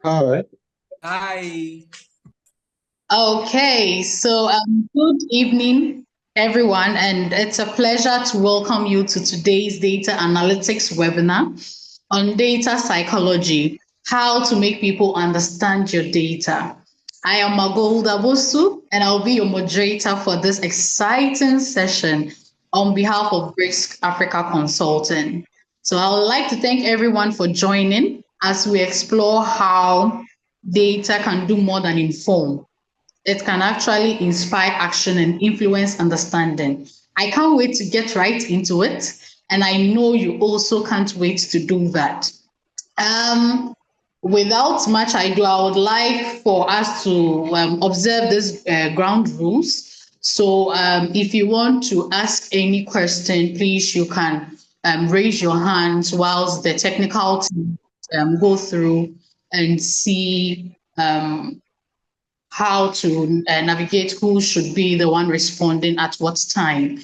Hi. Hi. Okay, so good evening, everyone, and it's a pleasure to welcome you to today's data analytics webinar on data psychology, how to make people understand your data. I am Magolda Bosu, and I'll be your moderator for this exciting session on behalf of Brics Africa Consulting. So I would like to thank everyone for joining as we explore how data can do more than inform. It can actually inspire action and influence understanding. I can't wait to get right into it. And I know you also can't wait to do that. Um, Without much ado, I would like for us to observe these ground rules. So, if you want to ask any question, please you can raise your hands whilst the technical team go through and see how to navigate who should be the one responding at what time.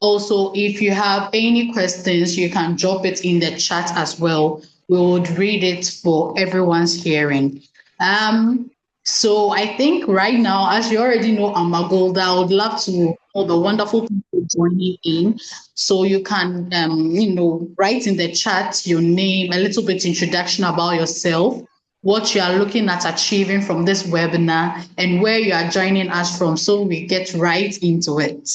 Also, if you have any questions, you can drop it in the chat as well. We would read it for everyone's hearing. Um, so I think right now, as you already know, I'm Magolda, I would love to know the wonderful people joining in. So you can, write in the chat your name, a little bit introduction about yourself, what you are looking at achieving from this webinar, and where you are joining us from, so we get right into it.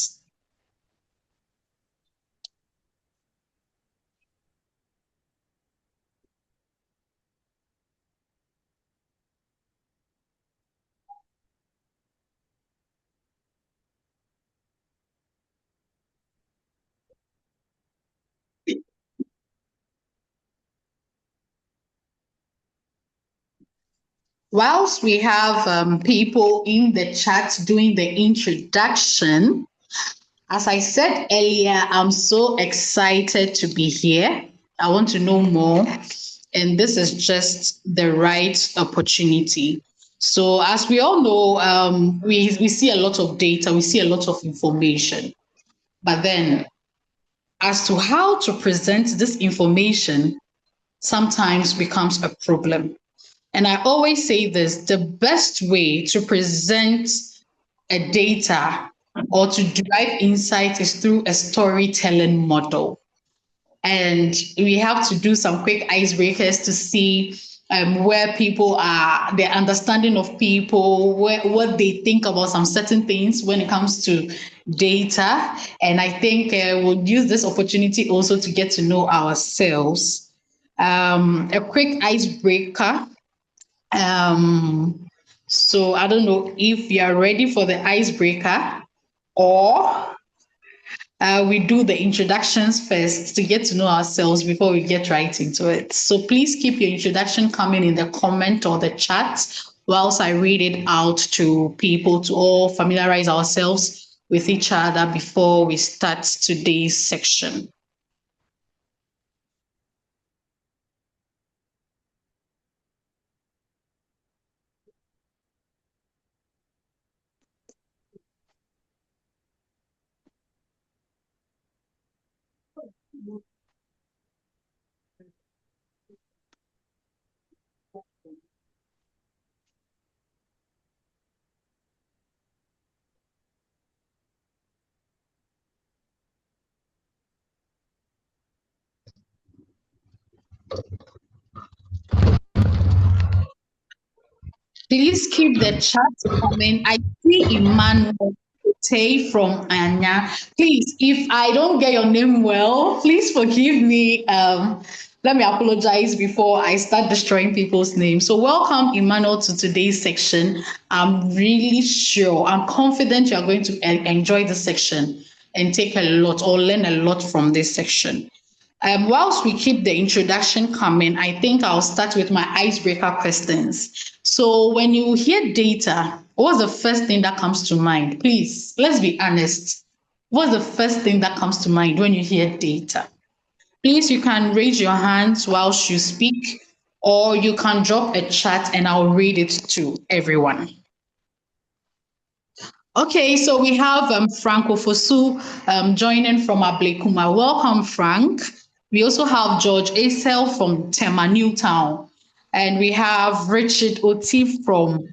Whilst we have people in the chat doing the introduction, as I said earlier, I'm so excited to be here. I want to know more, and this is just the right opportunity. So, as we all know, we see a lot of data, we see a lot of information, but then as to how to present this information sometimes becomes a problem. And I always say this, the best way to present a data or to derive insight is through a storytelling model. And we have to do some quick icebreakers to see where people are, their understanding of people, what they think about some certain things when it comes to data. And I think we'll use this opportunity also to get to know ourselves. A quick icebreaker. Um, so I don't know if you are ready for the icebreaker, or we do the introductions first to get to know ourselves before we get right into it. So please keep your introduction coming in the comment or the chat whilst I read it out to people to all familiarize ourselves with each other before we start today's section. Please keep the chat coming. I see Emmanuel Tay from Anya. Please, if I don't get your name well, please forgive me. Let me apologize before I start destroying people's names. So, welcome, Emmanuel, to today's section. I'm really sure, I'm confident you are going to enjoy the section and take a lot or learn a lot from this section. Whilst we keep the introduction coming, I think I'll start with my icebreaker questions. So, when you hear data, what's the first thing that comes to mind? Please, let's be honest. What's the first thing that comes to mind when you hear data? Please, you can raise your hands whilst you speak, or you can drop a chat and I'll read it to everyone. Okay, so we have Frank Ofosu joining from Ablekuma. Welcome, Frank. We also have George Acel from Tema Newtown. And we have Richard Oti from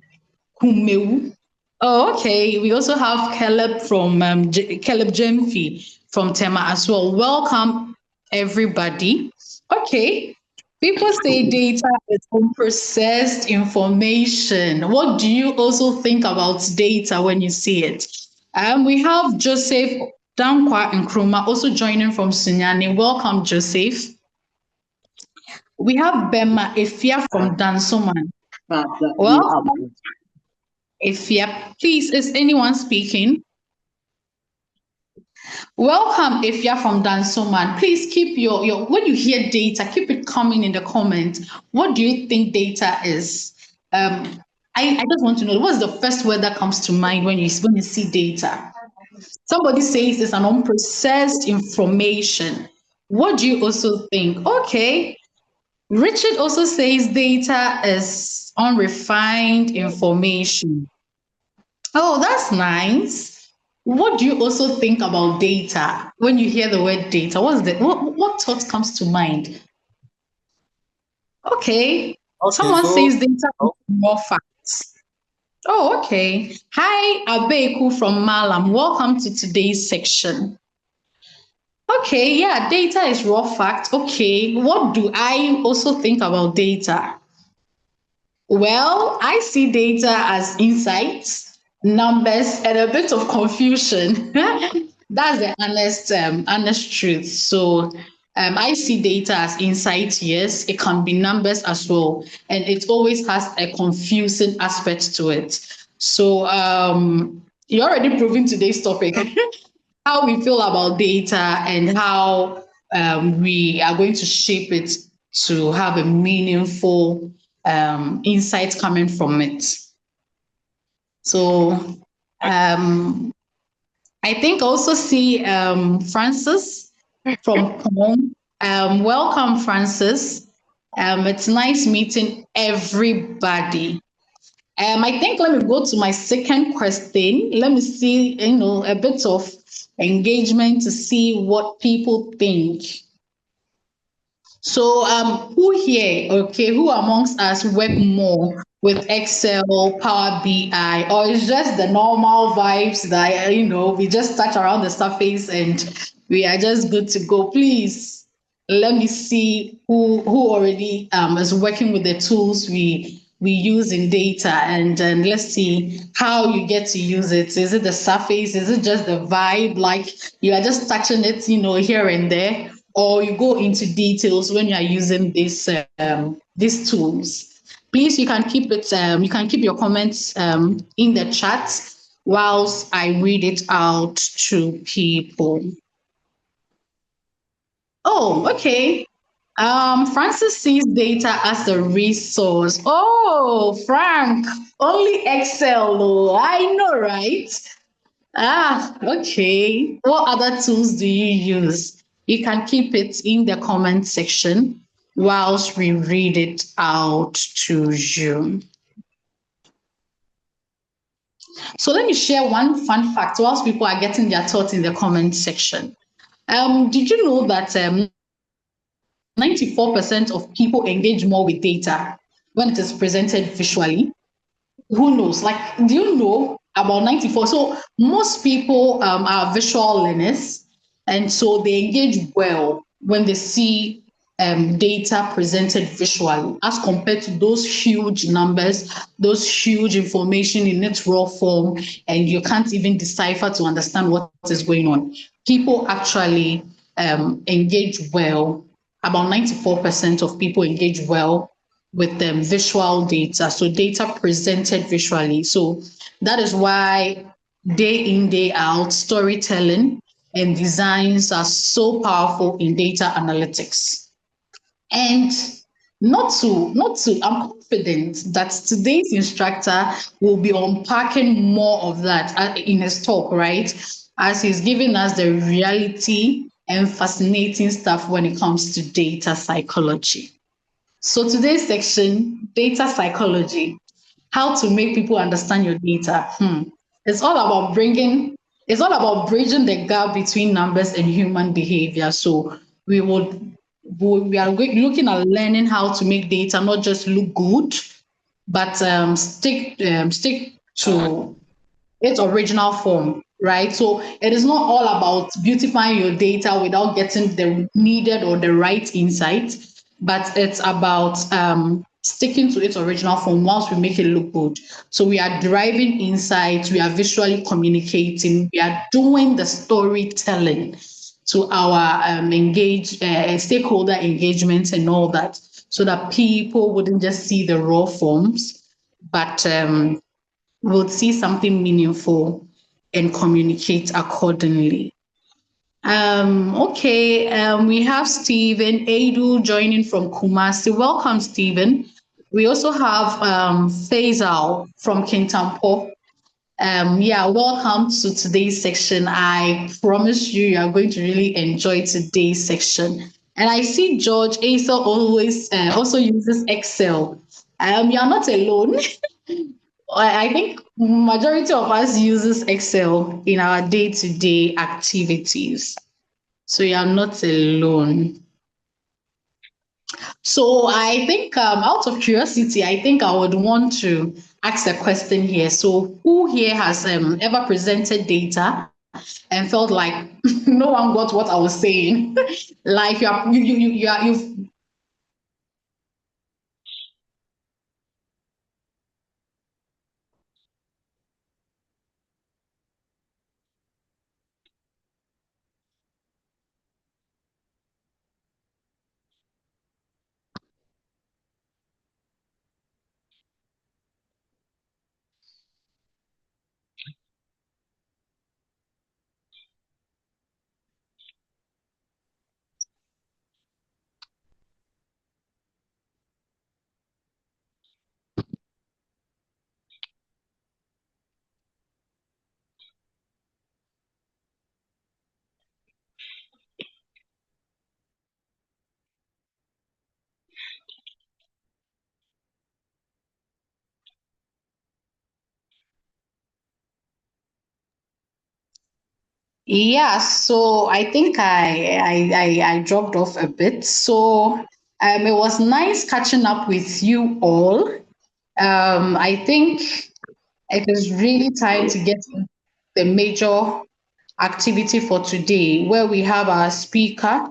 Kumewu. Oh, okay. We also have Caleb from Caleb Jemfi from Tema as well. Welcome, everybody. Okay. People say data is unprocessed information. What do you also think about data when you see it? We have Joseph Dankwa and Kruma also joining from Sunyani. Welcome, Joseph. We have Bema Efia from Dansoman. Welcome, Efia. Please, is anyone speaking? Welcome, Ifya from Dansoman. Please keep your when you hear data, keep it coming in the comments. What do you think data is? I just want to know what's the first word that comes to mind when you see data. Somebody says it's an unprocessed information. What do you also think? Okay. Richard also says data is unrefined information. Oh, that's nice. What do you also think about data when you hear the word data? What thought comes to mind? Okay. Okay, Someone so says data is more facts. Oh, okay. Hi, Abeku from Malam. Welcome to today's section. Okay, yeah, data is raw fact. Okay, what do I also think about data? Well, I see data as insights, numbers, and a bit of confusion. That's the honest truth. So I see data as insight. Yes, it can be numbers as well, and it always has a confusing aspect to it. So you're already proving today's topic how we feel about data and how we are going to shape it to have a meaningful insight coming from it. So I think also see Francis from home. Welcome, Francis. It's nice meeting everybody. I think let me go to my second question. Let me see, a bit of engagement to see what people think. So, who here, okay, who amongst us work more with Excel, Power BI, or it's just the normal vibes that, we just touch around the surface and we are just good to go? Please, let me see who already is working with the tools we use in data, and let's see how you get to use it. Is it the surface? Is it just the vibe? Like you are just touching it, here and there, or you go into details when you are using these tools. Please, you can keep it. You can keep your comments in the chat whilst I read it out to people. Oh, okay. Francis sees data as a resource. Oh, Frank, only Excel. Oh, I know, right? Ah, okay. What other tools do you use? You can keep it in the comment section whilst we read it out to you. So let me share one fun fact whilst people are getting their thoughts in the comment section. Did you know that 94% of people engage more with data when it is presented visually? Who knows? Like, do you know about 94? So most people are visual learners, and so they engage well when they see data presented visually as compared to those huge numbers, those huge information in its raw form, and you can't even decipher to understand what is going on. People actually engage well. About 94% of people engage well with visual data, so data presented visually. So that is why day in, day out, storytelling and designs are so powerful in data analytics. And I'm confident that today's instructor will be unpacking more of that in his talk, right? As he's giving us the reality and fascinating stuff when it comes to data psychology. So today's section, data psychology, how to make people understand your data. It's all about bridging the gap between numbers and human behavior. So we would we are looking at learning how to make data not just look good, but stick to its original form, right? So it is not all about beautifying your data without getting the needed or the right insight, but it's about sticking to its original form once we make it look good. So we are deriving insights, we are visually communicating, we are doing the storytelling to our stakeholder engagements and all that, so that people wouldn't just see the raw forms, but would see something meaningful and communicate accordingly. Okay, we have Stephen Adu joining from Kumasi. Welcome, Stephen. We also have Faisal from Kintampo. Yeah, welcome to today's section. I promise you are going to really enjoy today's section. And I see George Asa always also uses Excel. You're not alone. I think majority of us uses Excel in our day-to-day activities. So you're not alone. So I think out of curiosity, I think I would want to ask a question here. So who here has ever presented data and felt like no one got what I was saying? Like you've Yeah, so I think I dropped off a bit. So it was nice catching up with you all. I think it is really time to get the major activity for today, where we have our speaker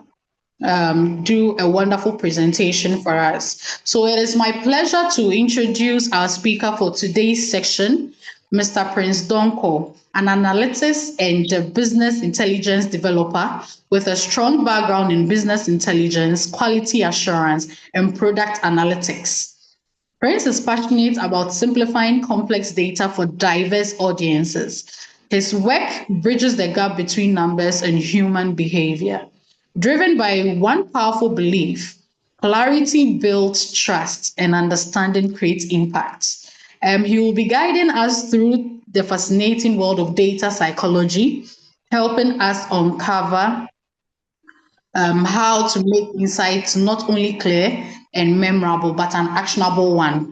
do a wonderful presentation for us. So it is my pleasure to introduce our speaker for today's section, Mr. Prince Donko, an analytics and business intelligence developer with a strong background in business intelligence, quality assurance, and product analytics. Prince is passionate about simplifying complex data for diverse audiences. His work bridges the gap between numbers and human behavior. Driven by one powerful belief, clarity builds trust and understanding creates impact. He will be guiding us through the fascinating world of data psychology, helping us uncover how to make insights not only clear and memorable, but an actionable one.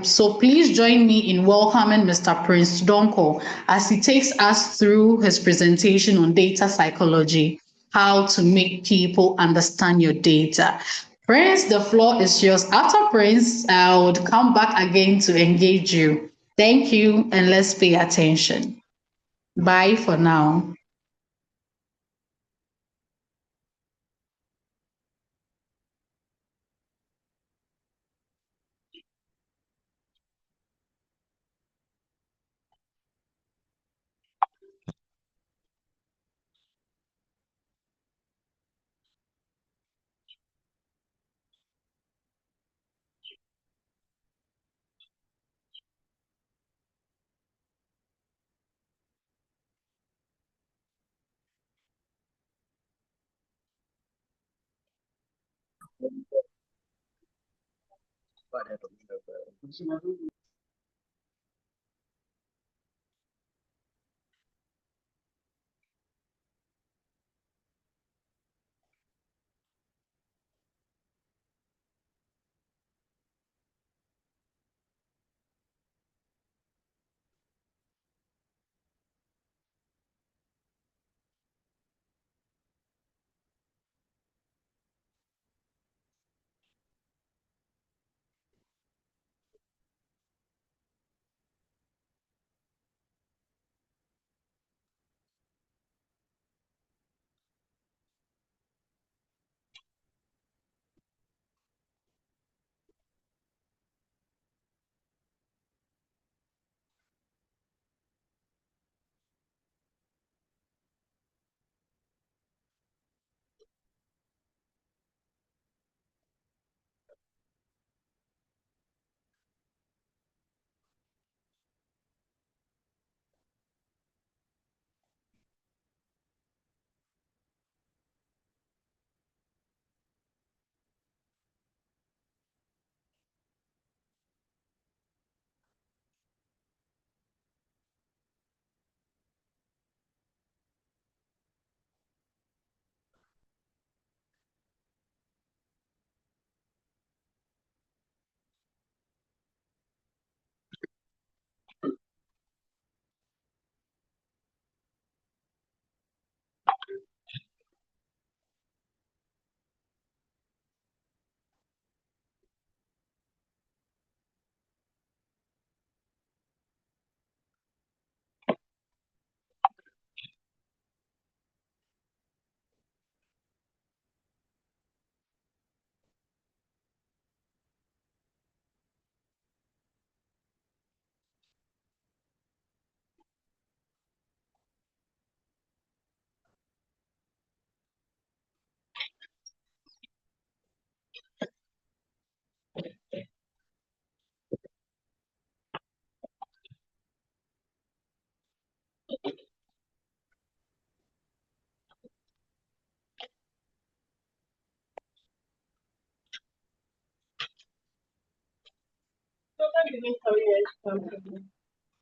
So please join me in welcoming Mr. Prince Donko as he takes us through his presentation on data psychology, how to make people understand your data. Prince, the floor is yours. After Prince, I would come back again to engage you. Thank you, and let's pay attention. Bye for now.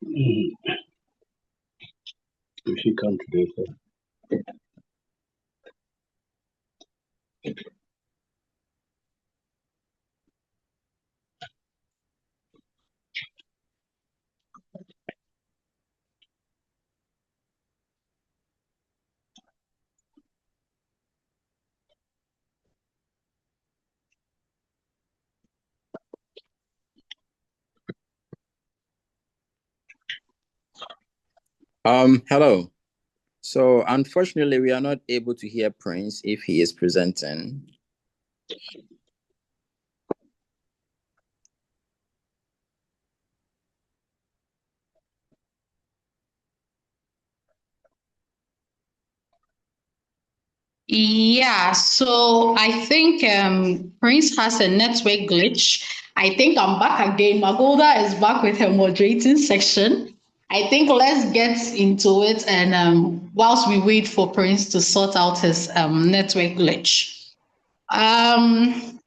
Mm. If she come today, sir. Hello. So unfortunately, we are not able to hear Prince if he is presenting. Yeah, so I think Prince has a network glitch. I think I'm back again. Magolda is back with her moderating section. I think let's get into it, and whilst we wait for Prince to sort out his network glitch, um,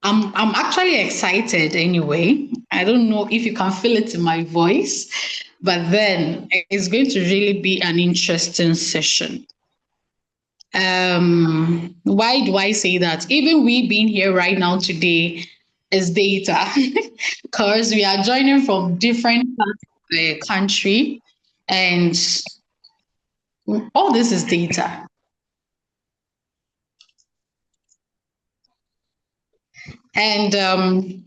I'm actually excited anyway. I don't know if you can feel it in my voice, but then it's going to really be an interesting session. Why do I say that? Even we being here right now today is data because we are joining from different parts of the country, and all this is data. And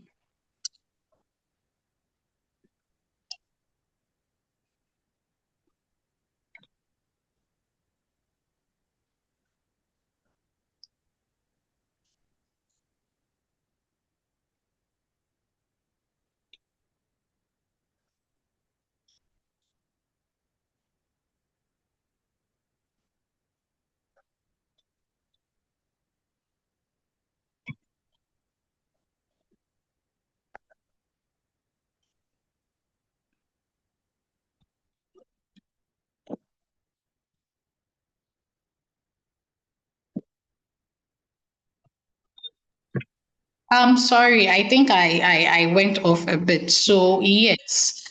I'm sorry, I think I went off a bit. So yes,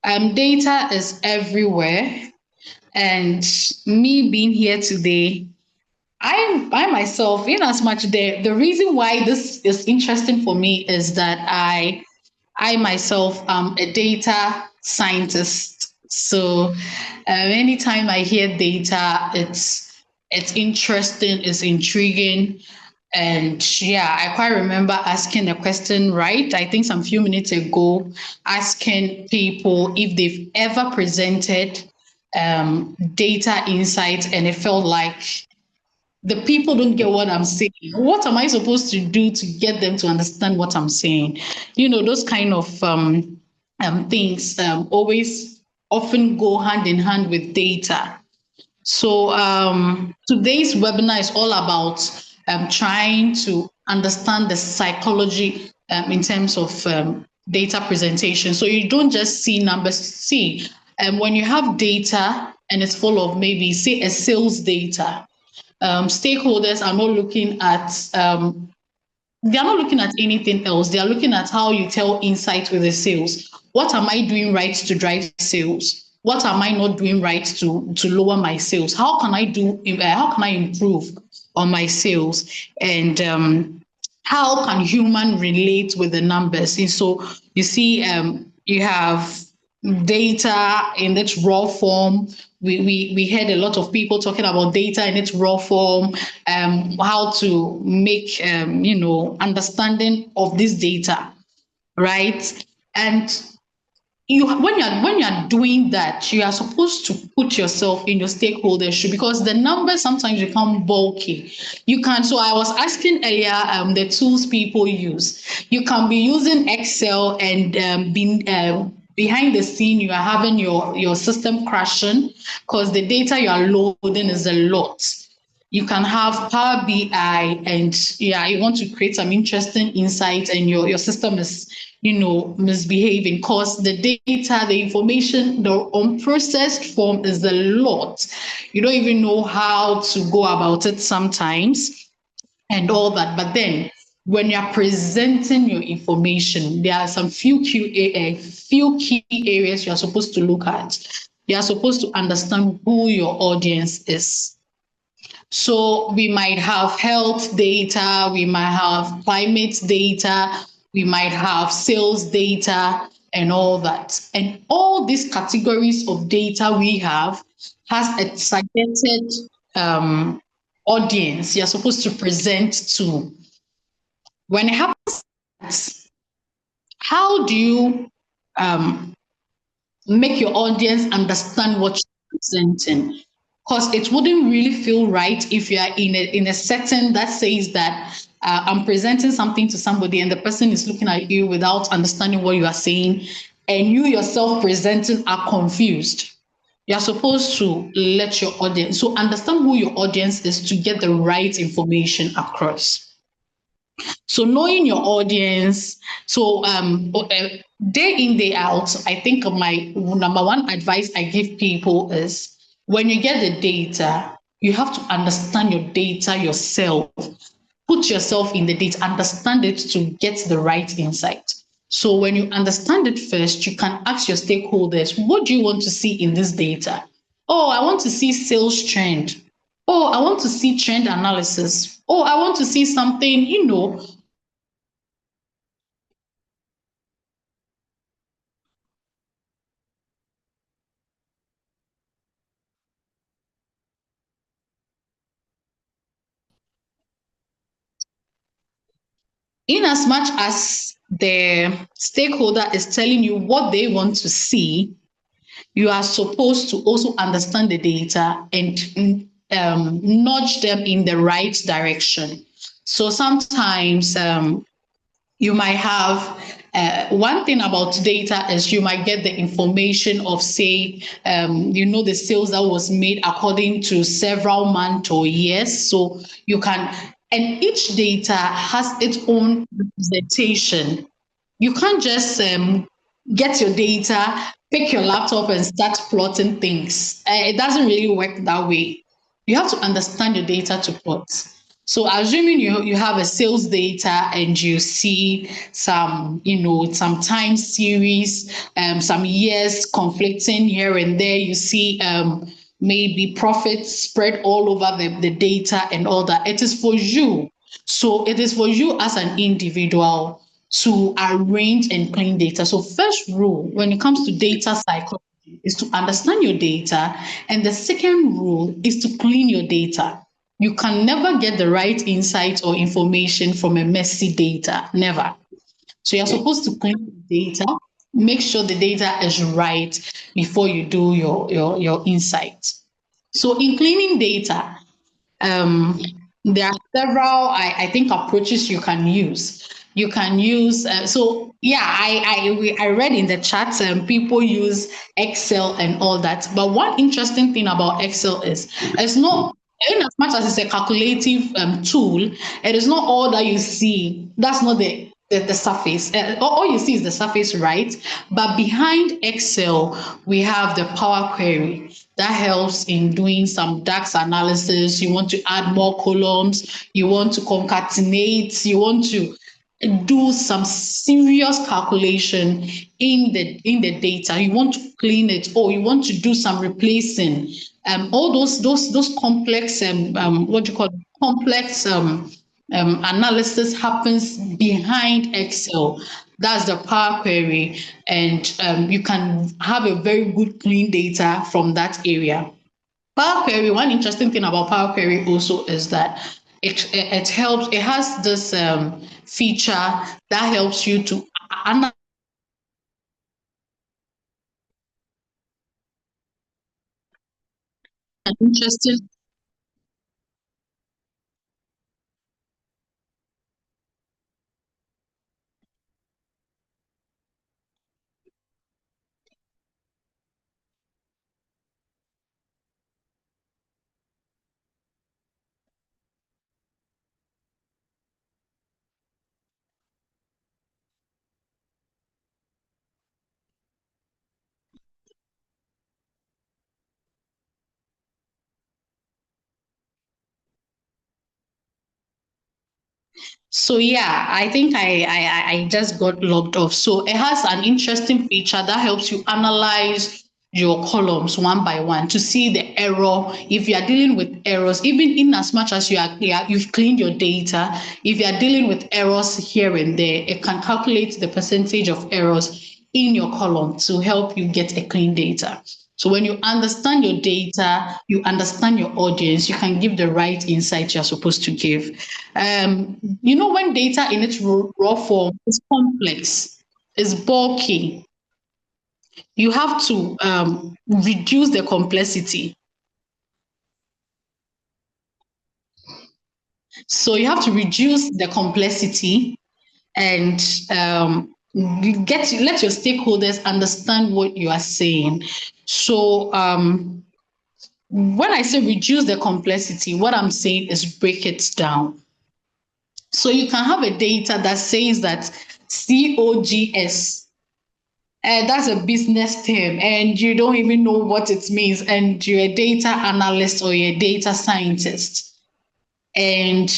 data is everywhere, and me being here today, I myself, in as much the reason why this is interesting for me is that I myself am a data scientist. So anytime I hear data, it's interesting, it's intriguing. And yeah, I quite remember asking a question, right? I think some few minutes ago, asking people if they've ever presented data insights and it felt like the people don't get what I'm saying. What am I supposed to do to get them to understand what I'm saying? You know, those kind of things always often go hand in hand with data. So today's webinar is all about trying to understand the psychology in terms of data presentation. So you don't just see numbers. See, when you have data and it's full of maybe say a sales data, stakeholders are not looking at they are not looking at anything else. They are looking at how you tell insight with the sales. What am I doing right to drive sales? What am I not doing right to lower my sales? How can I do? How can I improve on my sales? And how can human relate with the numbers? And so you see, you have data in its raw form. We heard a lot of people talking about data in its raw form, how to make understanding of this data, right? And you when you're doing that, you are supposed to put yourself in your stakeholders shoe because the numbers sometimes become bulky. You can so I was asking earlier the tools people use. You can be using Excel and behind the scene you are having your system crashing because the data you are loading is a lot. You can have Power BI and yeah, you want to create some interesting insights and your system is, misbehaving because the data, the information, the unprocessed form is a lot. You don't even know how to go about it sometimes and all that. But then when you're presenting your information, there are some few key areas you're supposed to look at. You're supposed to understand who your audience is. So we might have health data, we might have climate data, we might have sales data and all that. And all these categories of data we have has a targeted audience you're supposed to present to. When it happens, how do you um, make your audience understand what you're presenting? Because it wouldn't really feel right if you are in a setting that says that I'm presenting something to somebody and the person is looking at you without understanding what you are saying, and you yourself presenting are confused. You're supposed to let your audience so understand who your audience is to get the right information across. So knowing your audience, day in, day out, I think my number one advice I give people is when you get the data, you have to understand your data yourself. Put yourself in the data, understand it to get the right insight. So when you understand it first, you can ask your stakeholders, what do you want to see in this data? Oh, I want to see sales trend. Oh, I want to see trend analysis. Oh, I want to see something, in as much as the stakeholder is telling you what they want to see, you are supposed to also understand the data and nudge them in the right direction. So sometimes you might have one thing about data is you might get the information of say the sales that was made according to several months or years, so you can, and each data has its own representation. You can't just get your data, pick your laptop and start plotting things. It doesn't really work that way. You have to understand your data to plot. So assuming you have a sales data and you see some time series, some years conflicting here and there, you see maybe profits spread all over the data and all that. It is for you. So it is for you as an individual to arrange and clean data. So first rule when it comes to data psychology is to understand your data. And the second rule is to clean your data. You can never get the right insight or information from a messy data. Never. So you're supposed to clean the data, make sure the data is right before you do your insight. So in cleaning data, um, there are several, I think, approaches you can use. You can use so yeah. I read in the chat people use Excel and all that. But one interesting thing about Excel is it's not, in as much as it's a calculative tool, it is not all that you see. That's not the surface. All you see is the surface, right? But behind Excel, we have the Power Query that helps in doing some DAX analysis. You want to add more columns, you want to concatenate, you want to do some serious calculation in the data. You want to clean it, or you want to do some replacing. All those complex what do you call it? Complex analysis happens behind Excel. That's the Power Query, and you can have a very good clean data from that area. Power Query, one interesting thing about Power Query also is that it helps, it has this feature that helps you to analyze an interesting. So yeah, I think I just got logged off. So it has an interesting feature that helps you analyze your columns one by one to see the error. If you are dealing with errors, even in as much as you've cleaned your data, if you are dealing with errors here and there, it can calculate the percentage of errors in your column to help you get a clean data. So when you understand your data, you understand your audience, you can give the right insight you're supposed to give. When data in its raw form is complex, is bulky, you have to reduce the complexity. So you have to reduce the complexity and let your stakeholders understand what you are saying. So when I say reduce the complexity, what I'm saying is break it down. So you can have a data that says that COGS, that's a business term, and you don't even know what it means, and you're a data analyst or you're a data scientist, and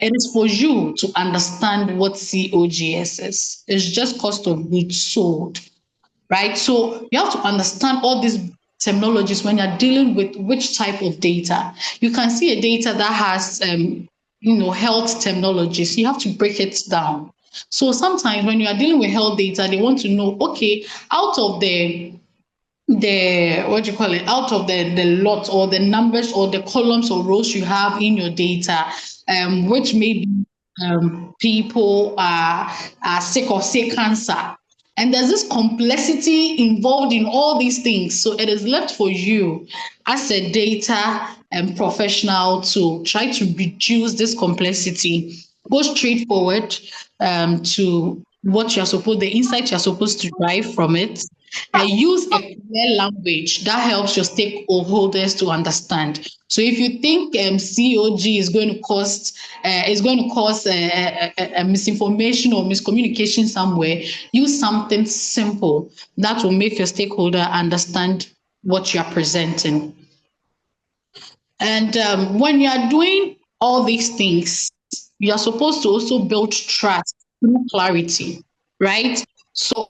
it is for you to understand what COGS is. It's just cost of goods sold, right? So you have to understand all these terminologies when you're dealing with which type of data. You can see a data that has, health terminologies. You have to break it down. So sometimes when you are dealing with health data, they want to know, okay, out of the what do you call it, out of the lot or the numbers or the columns or rows you have in your data, which maybe people are sick of, say, cancer. And there's this complexity involved in all these things. So it is left for you as a data professional to try to reduce this complexity. Go straight forward to what you're supposed, the insight you're supposed to drive from it. Use a clear language that helps your stakeholders to understand. So if you think COG is going to cause a misinformation or miscommunication somewhere, use something simple that will make your stakeholder understand what you are presenting. And when you are doing all these things, you are supposed to also build trust through clarity, right? So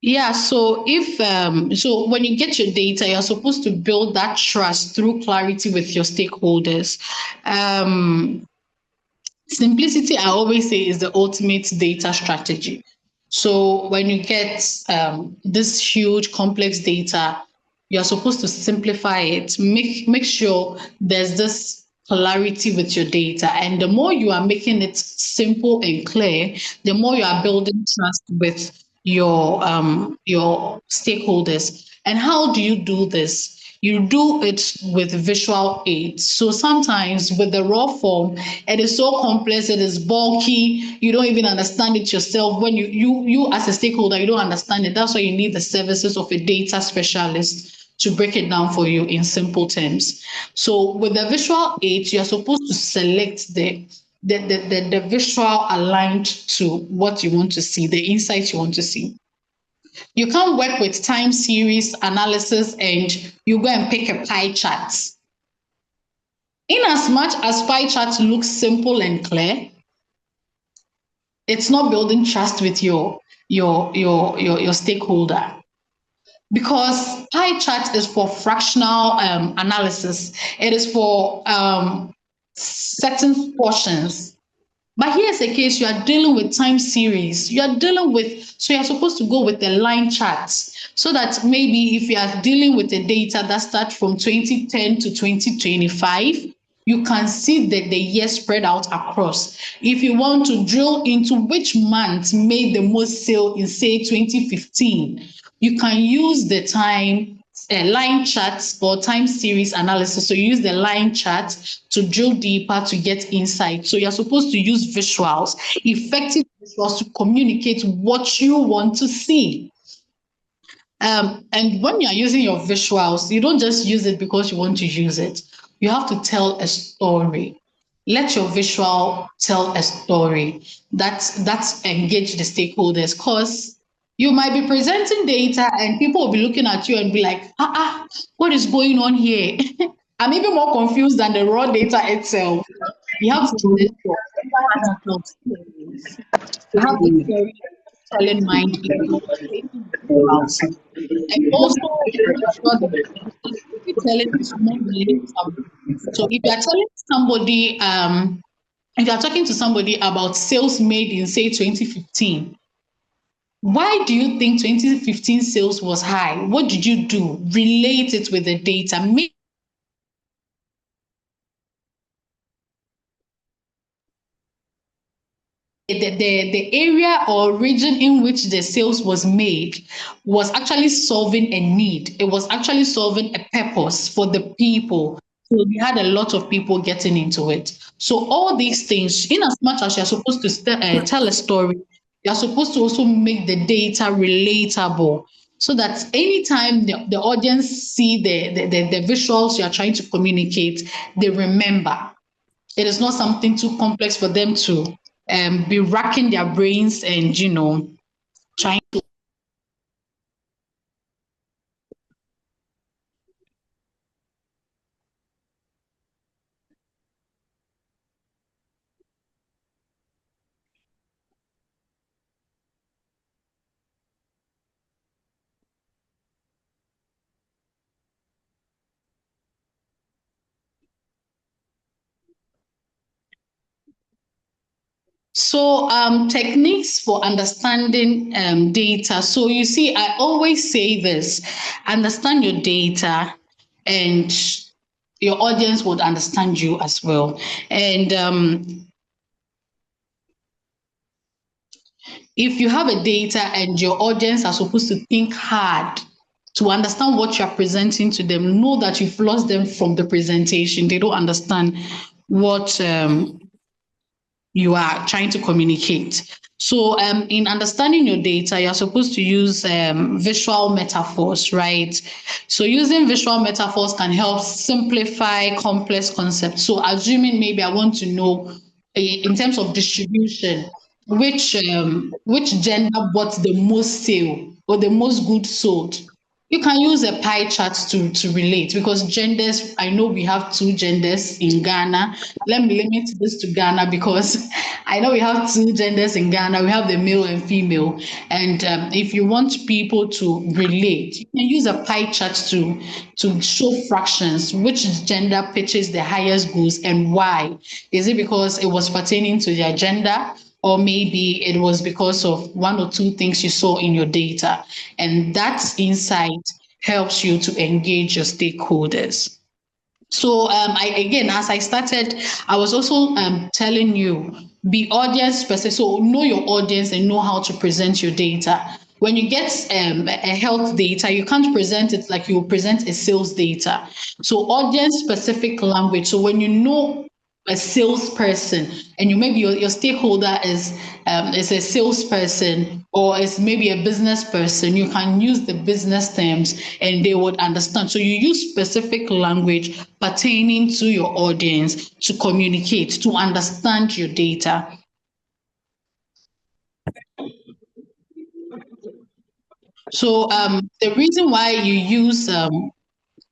yeah, so if so when you get your data, you're supposed to build that trust through clarity with your stakeholders. Um, Simplicity, I always say, is the ultimate data strategy. So when you get this huge complex data, you're supposed to simplify it. Make sure there's this clarity with your data, and the more you are making it simple and clear, the more you are building trust with your stakeholders. And how do you do this? You do it with visual aids. So sometimes with the raw form, it is so complex, it is bulky, you don't even understand it yourself. When you as a stakeholder, you don't understand it. That's why you need the services of a data specialist to break it down for you in simple terms. So with the visual aids, you're supposed to select the visual aligned to what you want to see, the insights you want to see. You can't work with time series analysis and you go and pick a pie chart. In as much as pie chart looks simple and clear, it's not building trust with your stakeholder, because pie chart is for fractional analysis. It is for certain portions. But here's a case, you are dealing with time series. You are dealing with, so you're supposed to go with the line charts so that maybe if you are dealing with the data that starts from 2010 to 2025, you can see the year spread out across. If you want to drill into which month made the most sale in, say, 2015, you can use the time line charts or time series analysis. So you use the line chart to drill deeper to get insight. So you're supposed to use visuals, effective visuals to communicate what you want to see. And when you're using your visuals, you don't just use it because you want to use it. You have to tell a story. Let your visual tell a story. That's engage the stakeholders, because you might be presenting data and people will be looking at you and be like, what is going on here? I'm even more confused than the raw data itself. You have to let your you have the storytelling mind in your visuals. And also make sure that the telling is more relatable. So if you are telling somebody, if you are talking to somebody about sales made in say 2015, why do you think 2015 sales was high? What did you do? Relate it with the data. Make the area or region in which the sales was made was actually solving a need. It was actually solving a purpose for the people. So we had a lot of people getting into it. So all these things, in as much as you're supposed to tell a story, you're supposed to also make the data relatable, so that anytime the audience see the visuals you're trying to communicate, they remember. It is not something too complex for them to be racking their brains and trying to. So techniques for understanding data. So you see, I always say this: understand your data, and your audience would understand you as well. And if you have a data and your audience are supposed to think hard to understand what you're presenting to them, know that you've lost them from the presentation. They don't understand what you are trying to communicate. So, in understanding your data, you're supposed to use visual metaphors, right? So, using visual metaphors can help simplify complex concepts. So, assuming maybe I want to know in terms of distribution, which gender bought the most sale or the most goods sold. You can use a pie chart to relate, because genders, I know we have two genders in Ghana. Let me limit this to Ghana because I know we have two genders in Ghana. We have the male and female. And if you want people to relate, you can use a pie chart to show fractions, which gender pitches the highest goods and why. Is it because it was pertaining to their gender? Or maybe it was because of one or two things you saw in your data. And that insight helps you to engage your stakeholders. So again, as I started, I was also telling you, be audience specific. So know your audience and know how to present your data. When you get a health data, you can't present it like you present a sales data. So audience specific language. So when you know a salesperson and you maybe your stakeholder is a salesperson or is maybe a business person, you can use the business terms and they would understand. So you use specific language pertaining to your audience to communicate, to understand your data. So the reason why you use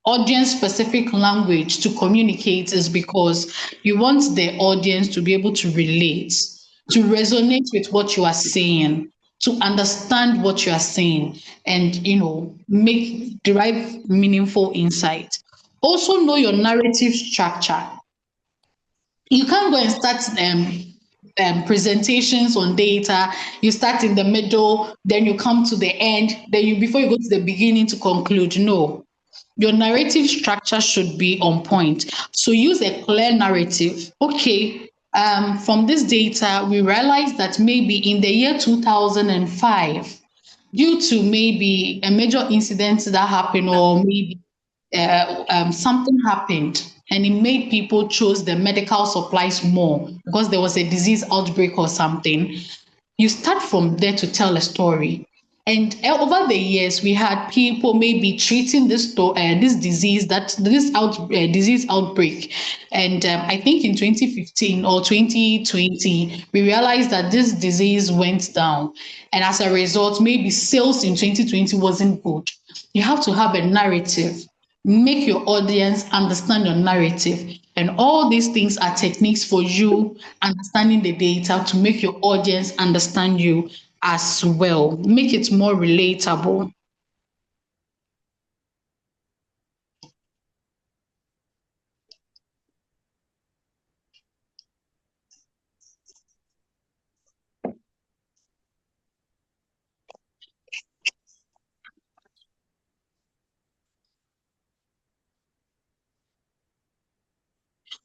audience specific language to communicate is because you want the audience to be able to relate, to resonate with what you are saying, to understand what you are saying, and make derive meaningful insight. Also know your narrative structure. You can't go and start presentations on data. You start in the middle, then you come to the end, then you before you go to the beginning to conclude. No, your narrative structure should be on point. So use a clear narrative. Okay, from this data, we realized that maybe in the year 2005, due to maybe a major incident that happened, or maybe something happened and it made people choose the medical supplies more because there was a disease outbreak or something. You start from there to tell a story. And over the years, we had people maybe treating this disease, disease outbreak. And I think in 2015 or 2020, we realized that this disease went down. And as a result, maybe sales in 2020 wasn't good. You have to have a narrative, make your audience understand your narrative. And all these things are techniques for you understanding the data to make your audience understand you as well. Make it more relatable.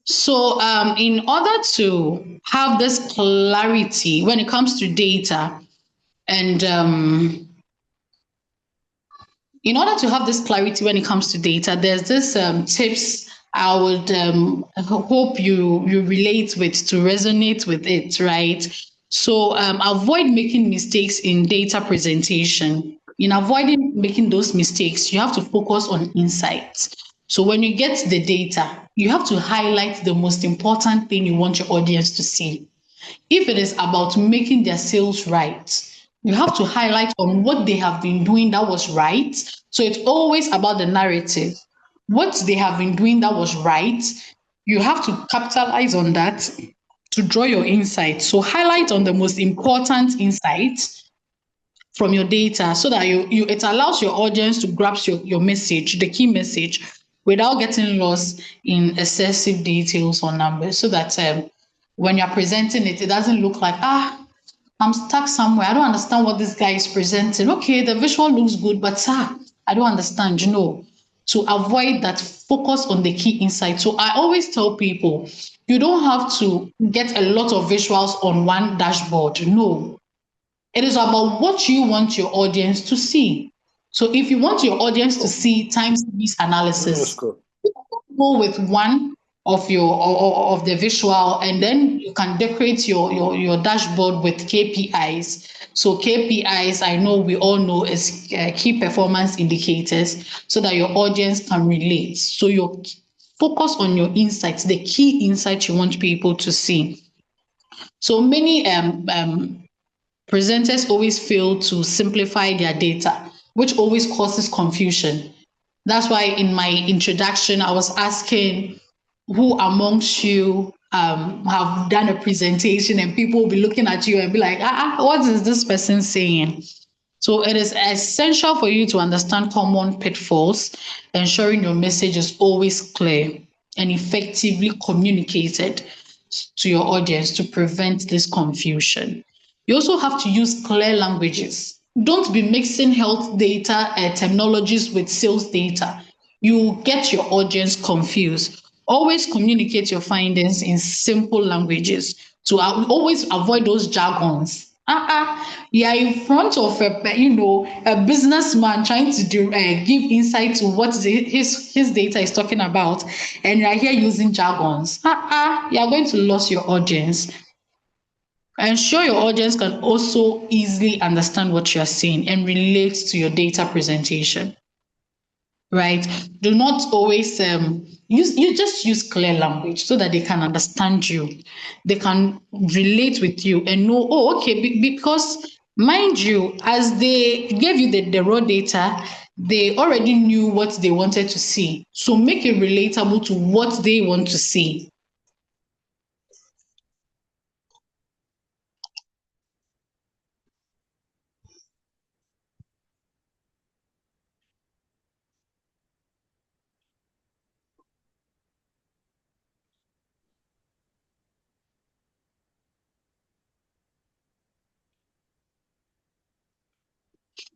So, in order to have this clarity when it comes to data, and in order to have this clarity when it comes to data, there's this tips I would hope you relate with to resonate with it, right? So avoid making mistakes in data presentation. In avoiding making those mistakes, you have to focus on insights. So when you get the data, you have to highlight the most important thing you want your audience to see. If it is about making their sales right, you have to highlight on what they have been doing that was right. So it's always about the narrative. What they have been doing that was right, you have to capitalize on that to draw your insight. So highlight on the most important insights from your data so that you it allows your audience to grasp your message, the key message, without getting lost in excessive details or numbers, so that when you're presenting it, it doesn't look like, I'm stuck somewhere. I don't understand what this guy is presenting. Okay, the visual looks good, but I don't understand, To avoid that, focus on the key insight. So I always tell people, you don't have to get a lot of visuals on one dashboard. No, it is about what you want your audience to see. So if you want your audience to see time series analysis, go with one of of the visual, and then you can decorate your dashboard with KPIs. So KPIs, I know we all know, is key performance indicators, so that your audience can relate. So you focus on your insights, the key insights you want people to see. So many presenters always fail to simplify their data, which always causes confusion. That's why in my introduction, I was asking who amongst you have done a presentation and people will be looking at you and be like, what is this person saying? So it is essential for you to understand common pitfalls, ensuring your message is always clear and effectively communicated to your audience to prevent this confusion. You also have to use clear languages. Don't be mixing health data and terminologies with sales data. You get your audience confused. Always communicate your findings in simple languages to always avoid those jargons. Yeah, in front of a businessman trying to give insight to what his data is talking about, and you're here using jargons. You are going to lose your audience. Ensure your audience can also easily understand what you're saying and relate to your data presentation, right? Do not always use clear language so that they can understand you, they can relate with you and know, oh, okay, because mind you, as they gave you the raw data, they already knew what they wanted to see. So make it relatable to what they want to see.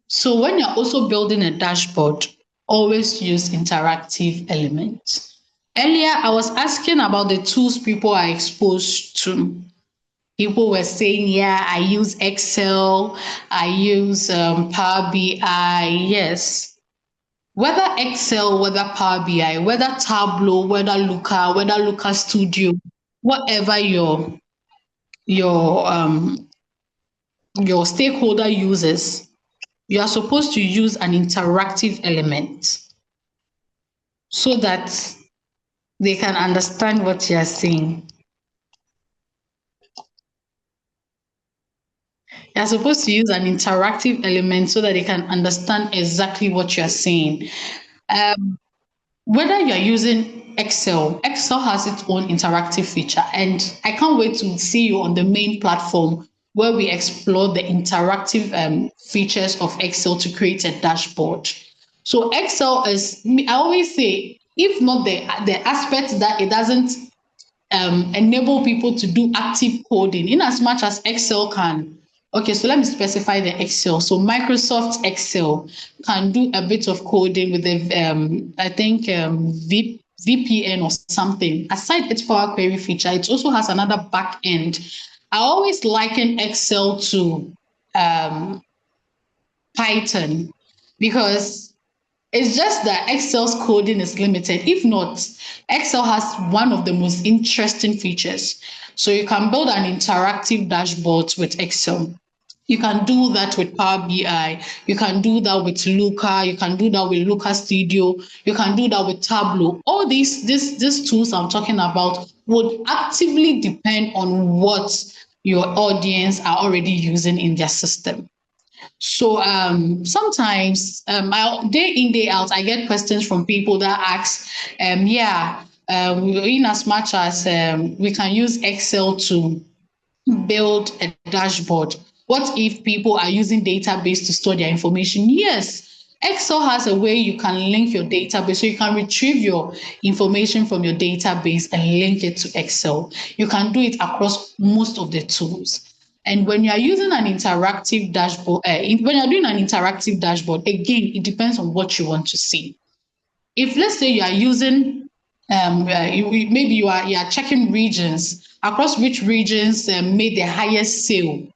So when you're also building a dashboard, always use interactive elements. Earlier, I was asking about the tools people are exposed to. People were saying, yeah, I use Excel, I use Power BI. Yes. Whether Excel, whether Power BI, whether Tableau, whether Looker Studio, whatever your your stakeholder uses, you are supposed to use an interactive element so that they can understand what you are saying. You're supposed to use an interactive element so that they can understand exactly what you're saying. Whether you're using Excel, Excel has its own interactive feature. And I can't wait to see you on the main platform where we explore the interactive features of Excel to create a dashboard. So Excel is, I always say, if not the aspect that it doesn't enable people to do active coding in as much as Excel can. Okay, so let me specify the Excel. So Microsoft Excel can do a bit of coding with the, I think, VPN or something. Aside its Power Query feature, it also has another back end. I always liken Excel to Python because it's just that Excel's coding is limited. If not, Excel has one of the most interesting features. So you can build an interactive dashboard with Excel. You can do that with Power BI. You can do that with Looker. You can do that with Looker Studio. You can do that with Tableau. All these tools I'm talking about would actively depend on what your audience are already using in their system. So sometimes day in, day out, I get questions from people that ask, in as much as we can use Excel to build a dashboard, what if people are using database to store their information? Yes. Excel has a way you can link your database, so you can retrieve your information from your database and link it to Excel. You can do it across most of the tools. And when you are using an interactive dashboard, when you're doing an interactive dashboard, again, it depends on what you want to see. If let's say you are using, maybe you are checking regions across which regions made the highest sale.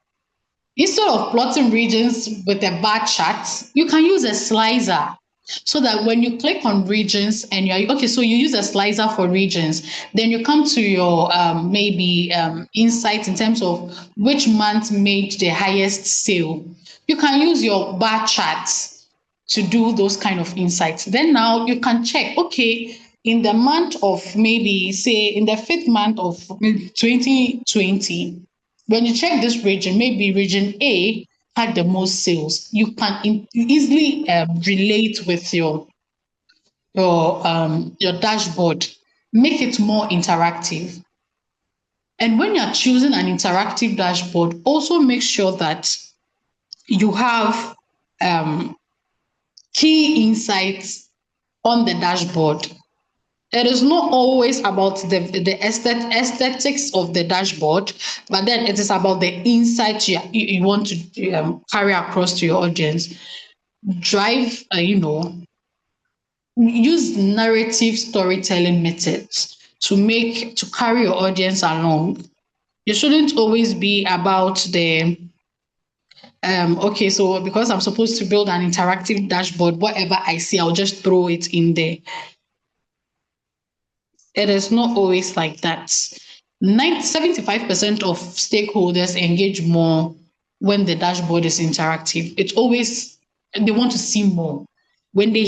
Instead of plotting regions with a bar chart, you can use a slicer so that when you click on regions and you're okay, so you use a slicer for regions, then you come to your maybe insights in terms of which month made the highest sale. You can use your bar charts to do those kind of insights. Then now you can check, okay, in the month of maybe say in the fifth month of 2020, when you check this region, maybe region A had the most sales. You can easily relate with your dashboard, make it more interactive. And when you're choosing an interactive dashboard, also make sure that you have key insights on the dashboard. It is not always about the aesthetics of the dashboard, but then it is about the insights you want to carry across to your audience. Drive, use narrative storytelling methods to carry your audience along. You shouldn't always be about the okay, so because I'm supposed to build an interactive dashboard, whatever I see, I'll just throw it in there. It is not always like that. 75% of stakeholders engage more when the dashboard is interactive. It's always, they want to see more. When they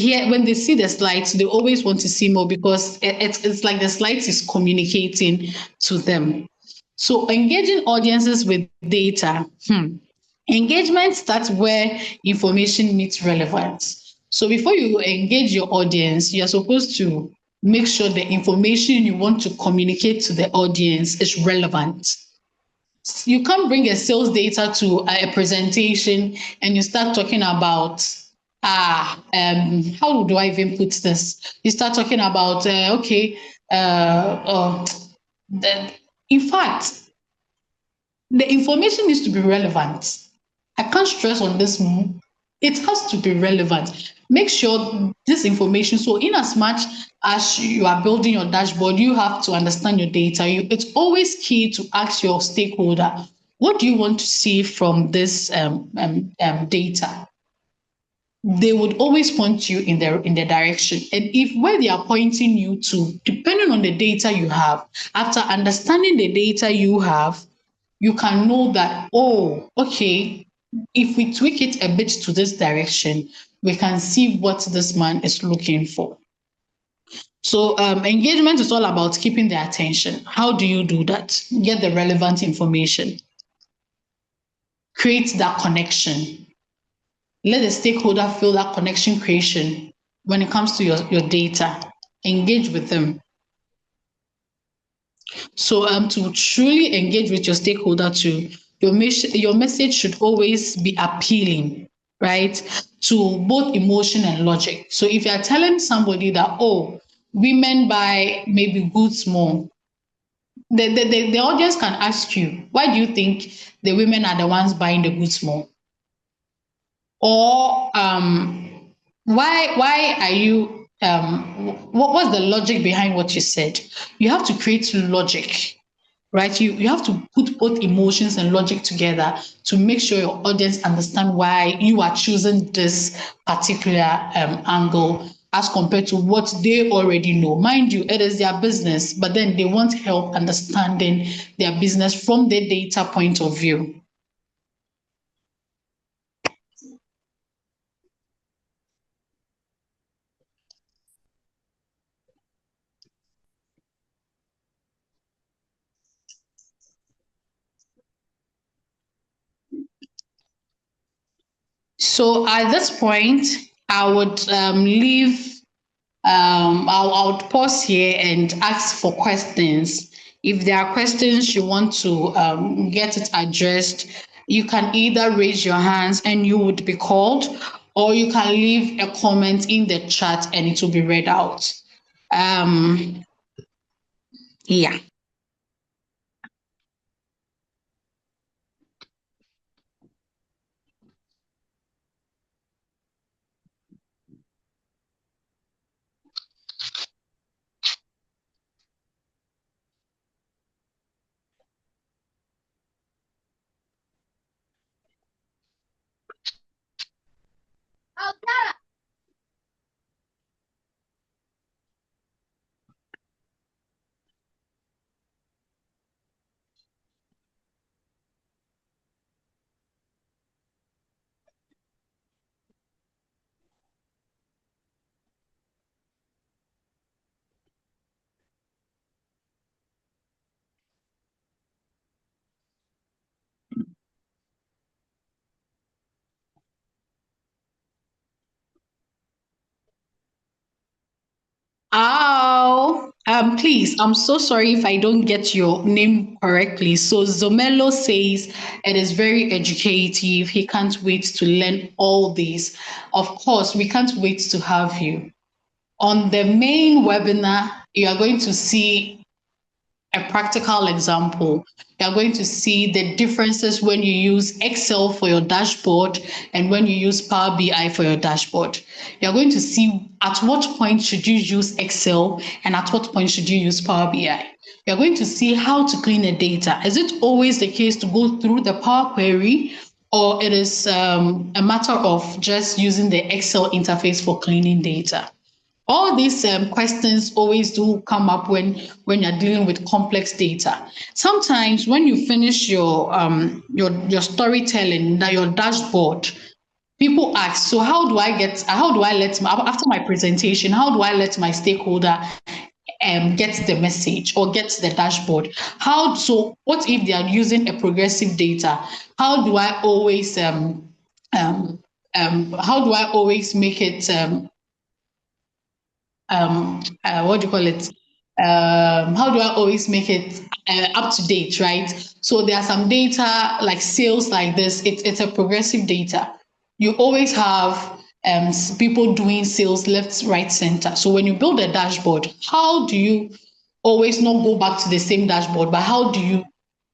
see the slides, they always want to see more because it's like the slides is communicating to them. So engaging audiences with data, engagement starts where information meets relevance. So before you engage your audience, you're supposed to make sure the information you want to communicate to the audience is relevant. You can't bring a sales data to a presentation and you start talking about how do I even put this? You start talking about in fact, the information needs to be relevant. I can't stress on this more. it has to be relevant. Make sure this information, so in as much as you are building your dashboard, you have to understand your data. It's always key to ask your stakeholder, what do you want to see from this data? They would always point you in the direction. And if where they are pointing you to, depending on the data you have, after understanding the data you have, you can know that, oh, okay, if we tweak it a bit to this direction, we can see what this man is looking for. So engagement is all about keeping their attention. How do you do that? Get the relevant information, create that connection. Let the stakeholder feel that connection creation when it comes to your data. Engage with them. So to truly engage with your stakeholder too, your message should always be appealing, right? To both emotion and logic. So if you're telling somebody that, oh, women buy maybe goods more, the audience can ask you, why do you think the women are the ones buying the goods more? Or why are you what's the logic behind what you said? You have to create logic, right? You have to put both emotions and logic together to make sure your audience understand why you are choosing this particular angle as compared to what they already know. Mind you, it is their business, but then they want help understanding their business from their data point of view. So at this point, I would leave. I would pause here and ask for questions. If there are questions you want to get it addressed, you can either raise your hands and you would be called, or you can leave a comment in the chat and it will be read out. Um, yeah. Oh, please, I'm so sorry if I don't get your name correctly. So Zomelo says it is very educative. He can't wait to learn all this. Of course, we can't wait to have you. On the main webinar, you are going to see a practical example. You're going to see the differences when you use Excel for your dashboard and when you use Power BI for your dashboard. You're going to see at what point should you use Excel and at what point should you use Power BI. You're going to see how to clean the data. Is it always the case to go through the Power Query, or it is a matter of just using the Excel interface for cleaning data? All these questions always do come up when you're dealing with complex data. Sometimes when you finish your storytelling, your dashboard, people ask, so how do I let after my presentation, how do I let my stakeholder get the message or get the dashboard? So what if they are using a progressive data? How do I always make it what do you call it? How do I always make it up to date, right? So there are some data like sales like this. It's a progressive data. You always have people doing sales left, right, center. So when you build a dashboard, how do you always not go back to the same dashboard, but how do you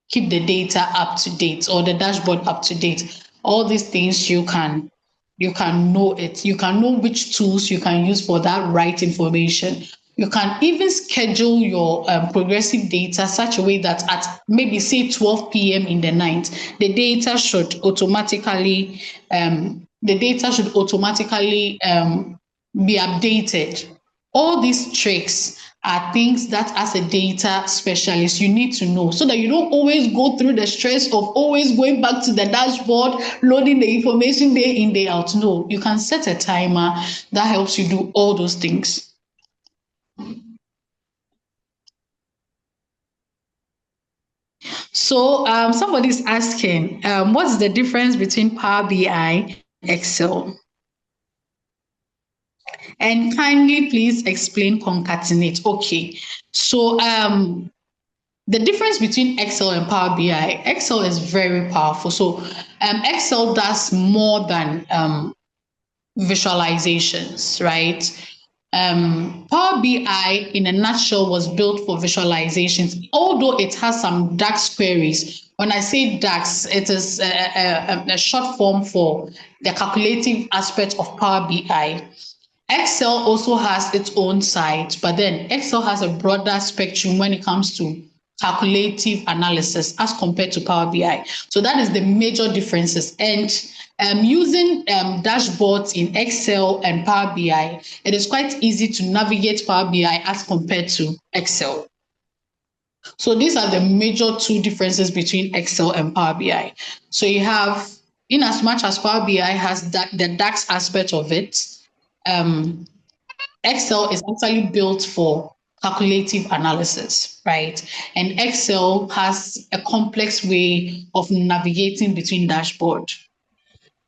keep the data up to date or the dashboard up to date? All these things you can you can know it. You can know which tools you can use for that right information. You can even schedule your progressive data such a way that at maybe say 12 p.m. in the night, the data should automatically be updated. All these tricks are things that as a data specialist you need to know so that you don't always go through the stress of always going back to the dashboard, loading the information day in, day out. No, you can set a timer that helps you do all those things. So somebody's asking, what's the difference between Power BI and Excel? And kindly please explain concatenate. Okay, so the difference between Excel and Power BI, Excel is very powerful. So Excel does more than visualizations, right? Power BI, in a nutshell, was built for visualizations, although it has some DAX queries. When I say DAX, it is a short form for the calculative aspect of Power BI. Excel also has its own side, but then Excel has a broader spectrum when it comes to calculative analysis as compared to Power BI. So that is the major differences. And using dashboards in Excel and Power BI, it is quite easy to navigate Power BI as compared to Excel. So these are the major two differences between Excel and Power BI. So you have, in as much as Power BI has the DAX aspect of it, Excel is actually built for calculative analysis, right? And Excel has a complex way of navigating between dashboard.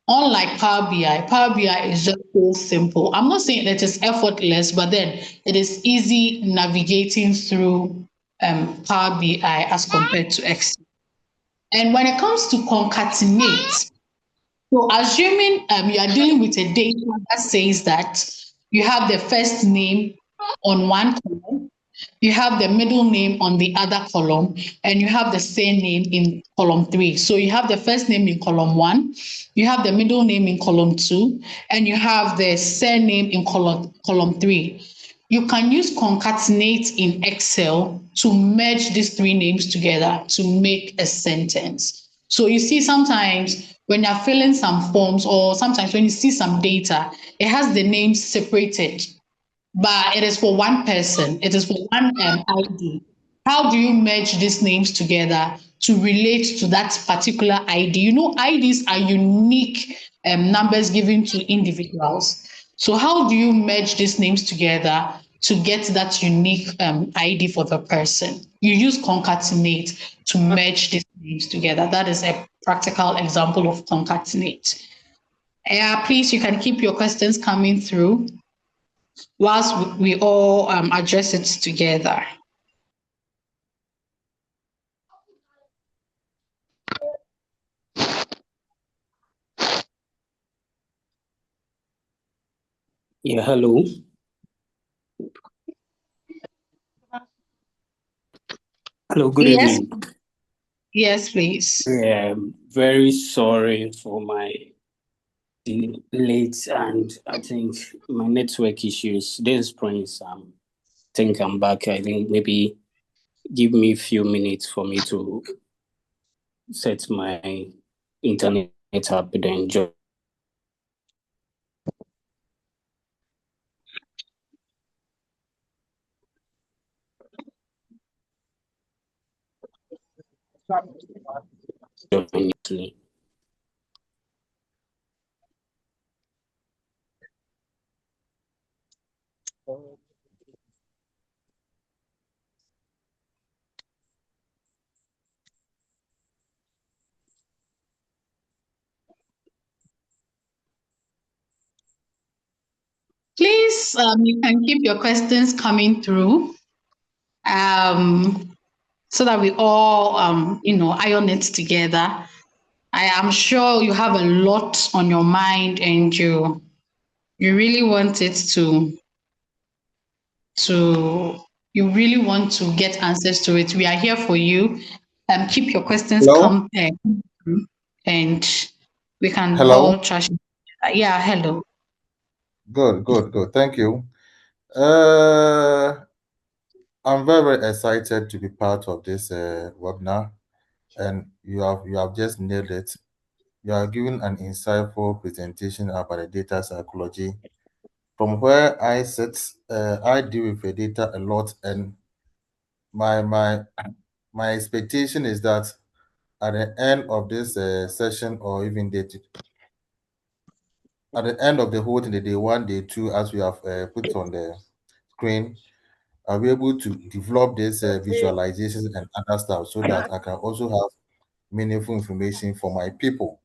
Unlike Power BI is just so simple. I'm not saying that it's effortless, but then it is easy navigating through Power BI as compared to Excel. And when it comes to concatenate, so assuming you are dealing with a data that says that you have the first name on one column, you have the middle name on the other column, and you have the surname in column 3. So you have the first name in column 1, you have the middle name in column 2, and you have the surname in column 3. You can use concatenate in Excel to merge these three names together to make a sentence. So you see sometimes when you're filling some forms or sometimes when you see some data, it has the names separated, but it is for one person, it is for one ID. How do you merge these names together to relate to that particular ID? You know, IDs are unique numbers given to individuals. So how do you merge these names together to get that unique ID for the person? You use concatenate to merge these names together. That is a practical example of concatenate. Yeah, please, you can keep your questions coming through whilst we all address it together. Yeah, hello. Hello, good Yes, evening. yes, please. Yeah, very sorry for my late, and I think my network issues. This Prince, think I'm back. I think maybe give me a few minutes for me to set my internet up then join. Please, you can keep your questions coming through so that we all, iron it together. I am sure you have a lot on your mind and you really want it to you really want to get answers to it. We are here for you. Keep your questions Hello? come through and we can Hello? all trash it. Yeah, hello. Good, good, good. Thank you. I'm very, very excited to be part of this webinar, and you have just nailed it. You are giving an insightful presentation about the data psychology. From where I sit, I deal with the data a lot, and my my expectation is that at the end of this session, or even at the end of the whole thing, the day one, day two, as we have put on the screen, I'll be able to develop this visualizations and other stuff so that I can also have meaningful information for my people.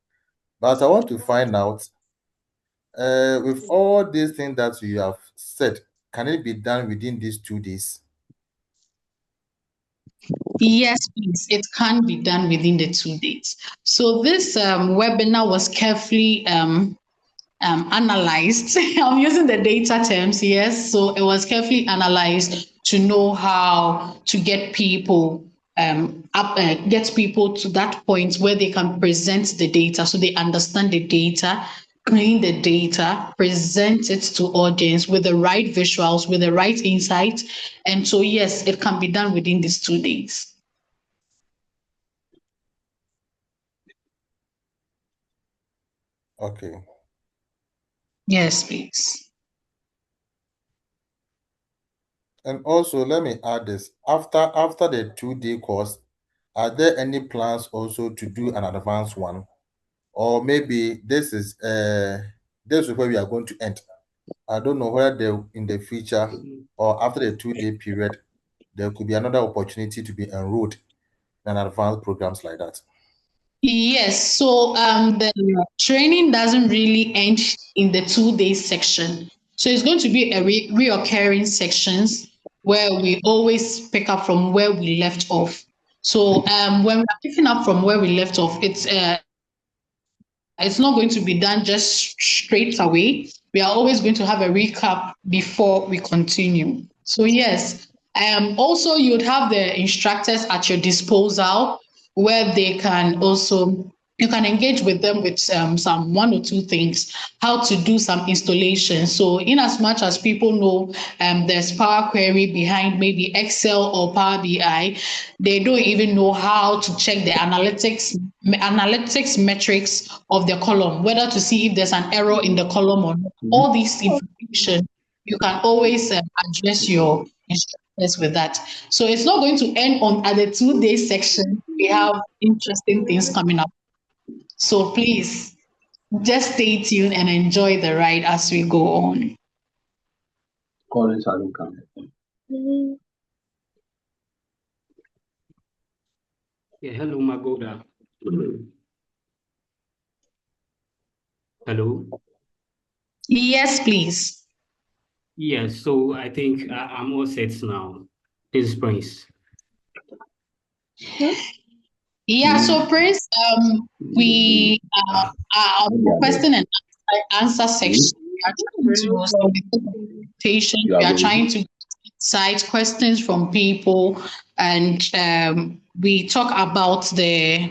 But I want to find out, with all these things that you have said, can it be done within these 2 days? Yes, please. It can be done within the 2 days. So this webinar was carefully analyzed. I'm using the data terms, yes. So it was carefully analyzed to know how to get people get people to that point where they can present the data, so they understand the data, clean the data, present it to audience with the right visuals, with the right insight. And so yes, it can be done within these 2 days. Okay. Yes, please. And also, let me add this. After the 2 day course, are there any plans also to do an advanced one? Or maybe this is where we are going to end. I don't know whether in the future or after the 2 day period, there could be another opportunity to be enrolled in advanced programs like that. Yes, so the training doesn't really end in the 2 day section. So it's going to be a reoccurring sections where we always pick up from where we left off. So when we're picking up from where we left off, it's not going to be done just straight away. We are always going to have a recap before we continue. So yes, also you'd have the instructors at your disposal where they can also you can engage with them with some one or two things, how to do some installation. So in as much as people know there's Power Query behind maybe Excel or Power BI, they don't even know how to check the analytics metrics of the column, whether to see if there's an error in the column or not. All these information, you can always address your instructors with that. So it's not going to end on at the 2 day section. We have interesting things coming up. So please just stay tuned and enjoy the ride as we go on. Yeah, hello, Magoda. Hello. Yes, please. Yes, so I think I'm all set now. This is Prince. Yeah, so Prince, we are on the question and answer section. We are trying to we are trying to cite questions from people, and we talk about the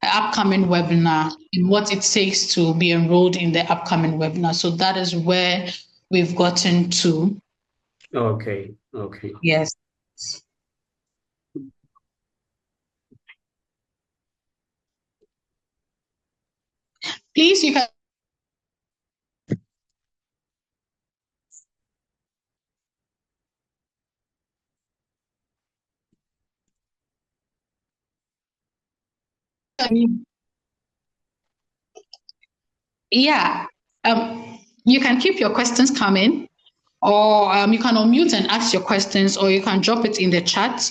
upcoming webinar and what it takes to be enrolled in the upcoming webinar. So that is where we've gotten to. Okay. Yes. Please, you can. Yeah. You can keep your questions coming, or you can unmute and ask your questions, or you can drop it in the chat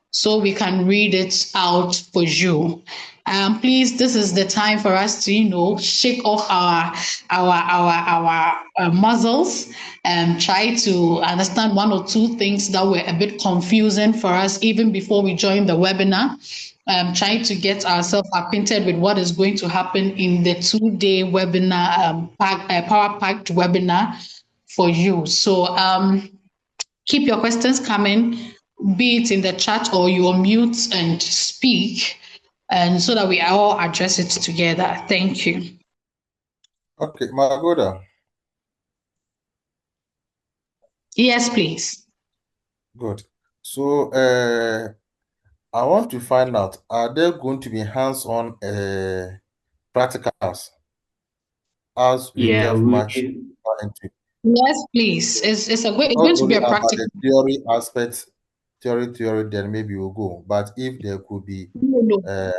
so we can read it out for you. Please, this is the time for us to, shake off our muscles and try to understand one or two things that were a bit confusing for us even before we joined the webinar. Trying to get ourselves acquainted with what is going to happen in the 2 day webinar, power packed webinar for you. So keep your questions coming, be it in the chat or you unmute and speak, and so that we all address it together. Thank you. Okay, Magoda. Yes, please. Good. So, I want to find out, are there going to be hands-on practicals as we Yeah, delve much into Yes, please. It's not going to be only a about practical. the theory aspect, theory, then maybe we'll go. But if there could be No, no,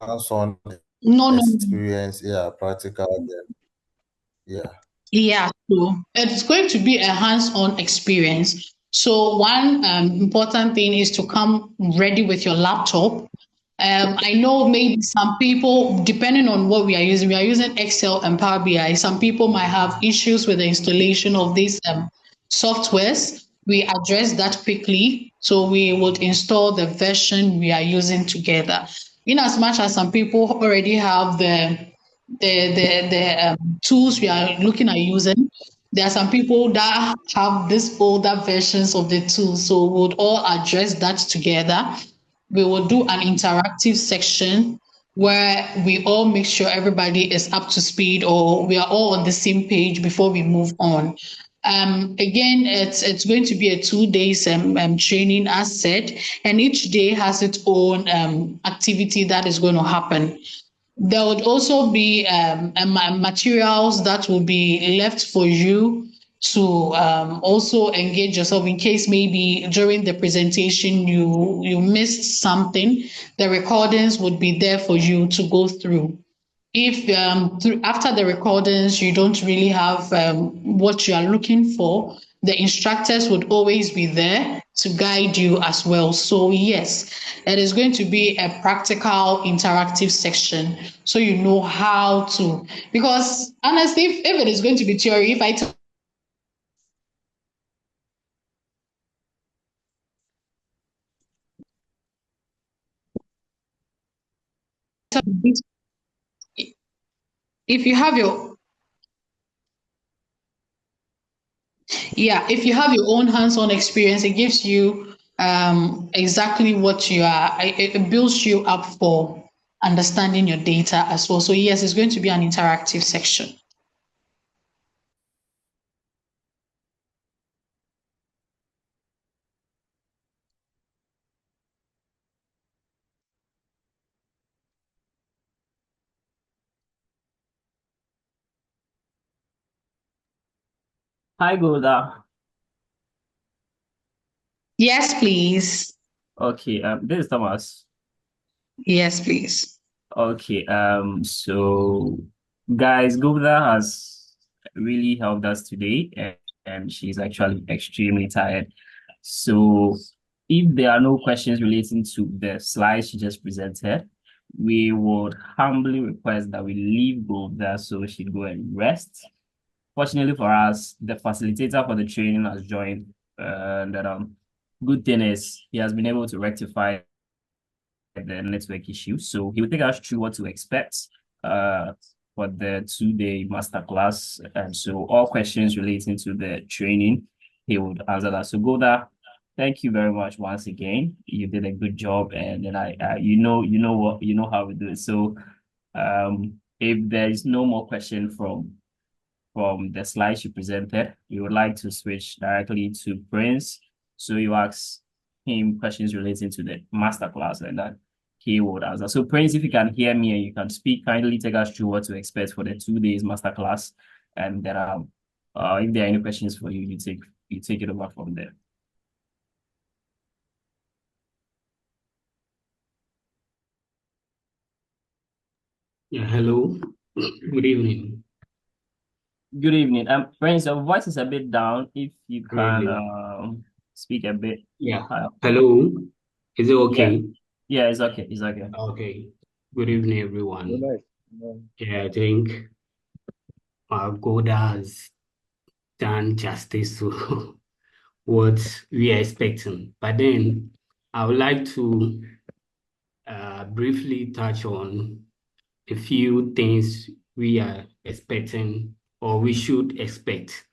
hands-on no, no, no. experience, yeah, practical, then yeah. Yeah, so it's going to be a hands-on experience. So one important thing is to come ready with your laptop. I know maybe some people, depending on what we are using Excel and Power BI. Some people might have issues with the installation of these softwares. We address that quickly. So we would install the version we are using together. In as much as some people already have the tools we are looking at using, there are some people that have these older versions of the tools. So we would all address that together. We will do an interactive section where we all make sure everybody is up to speed or we are all on the same page before we move on. Again, it's going to be a 2 days training, as said, and each day has its own activity that is going to happen. There would also be materials that will be left for you to also engage yourself in case maybe during the presentation you missed something. The recordings would be there for you to go through. If after the recordings you don't really have what you are looking for, the instructors would always be there to guide you as well. So yes, it is going to be a practical interactive section so you know how to, because honestly, if it is going to be theory, if I tell you, if you have your, yeah, if you have your own hands-on experience, it gives you exactly what you are. It builds you up for understanding your data as well. So yes, it's going to be an interactive section. Hi, Golda. Yes, please. Okay, this is Thomas. Yes, please. Okay, so guys, Golda has really helped us today, and she's actually extremely tired. So if there are no questions relating to the slides she just presented, we would humbly request that we leave Golda so she go and rest. Fortunately for us, the facilitator for the training has joined, and good thing is he has been able to rectify the network issue. So he will take us through what to expect for the 2-day masterclass. And so all questions relating to the training, he would answer that. So Goda, thank you very much once again. You did a good job, and then you know how we do it. So if there is no more question from the slides you presented, we would like to switch directly to Prince. So you ask him questions relating to the masterclass and that he would answer. So Prince, if you can hear me and you can speak, kindly take us through what to expect for the 2 days masterclass. And then if there are any questions for you, you take it over from there. Yeah, hello. Good evening. Good evening. Prince, your voice is a bit down. If you can Really? speak a bit Yeah. higher. Hello. Is it Yeah, okay? yeah, it's okay. It's okay. Okay. Good evening, everyone. Good Yeah, I think Goda has done justice to what we are expecting. But then I would like to briefly touch on a few things we are expecting or we should expect.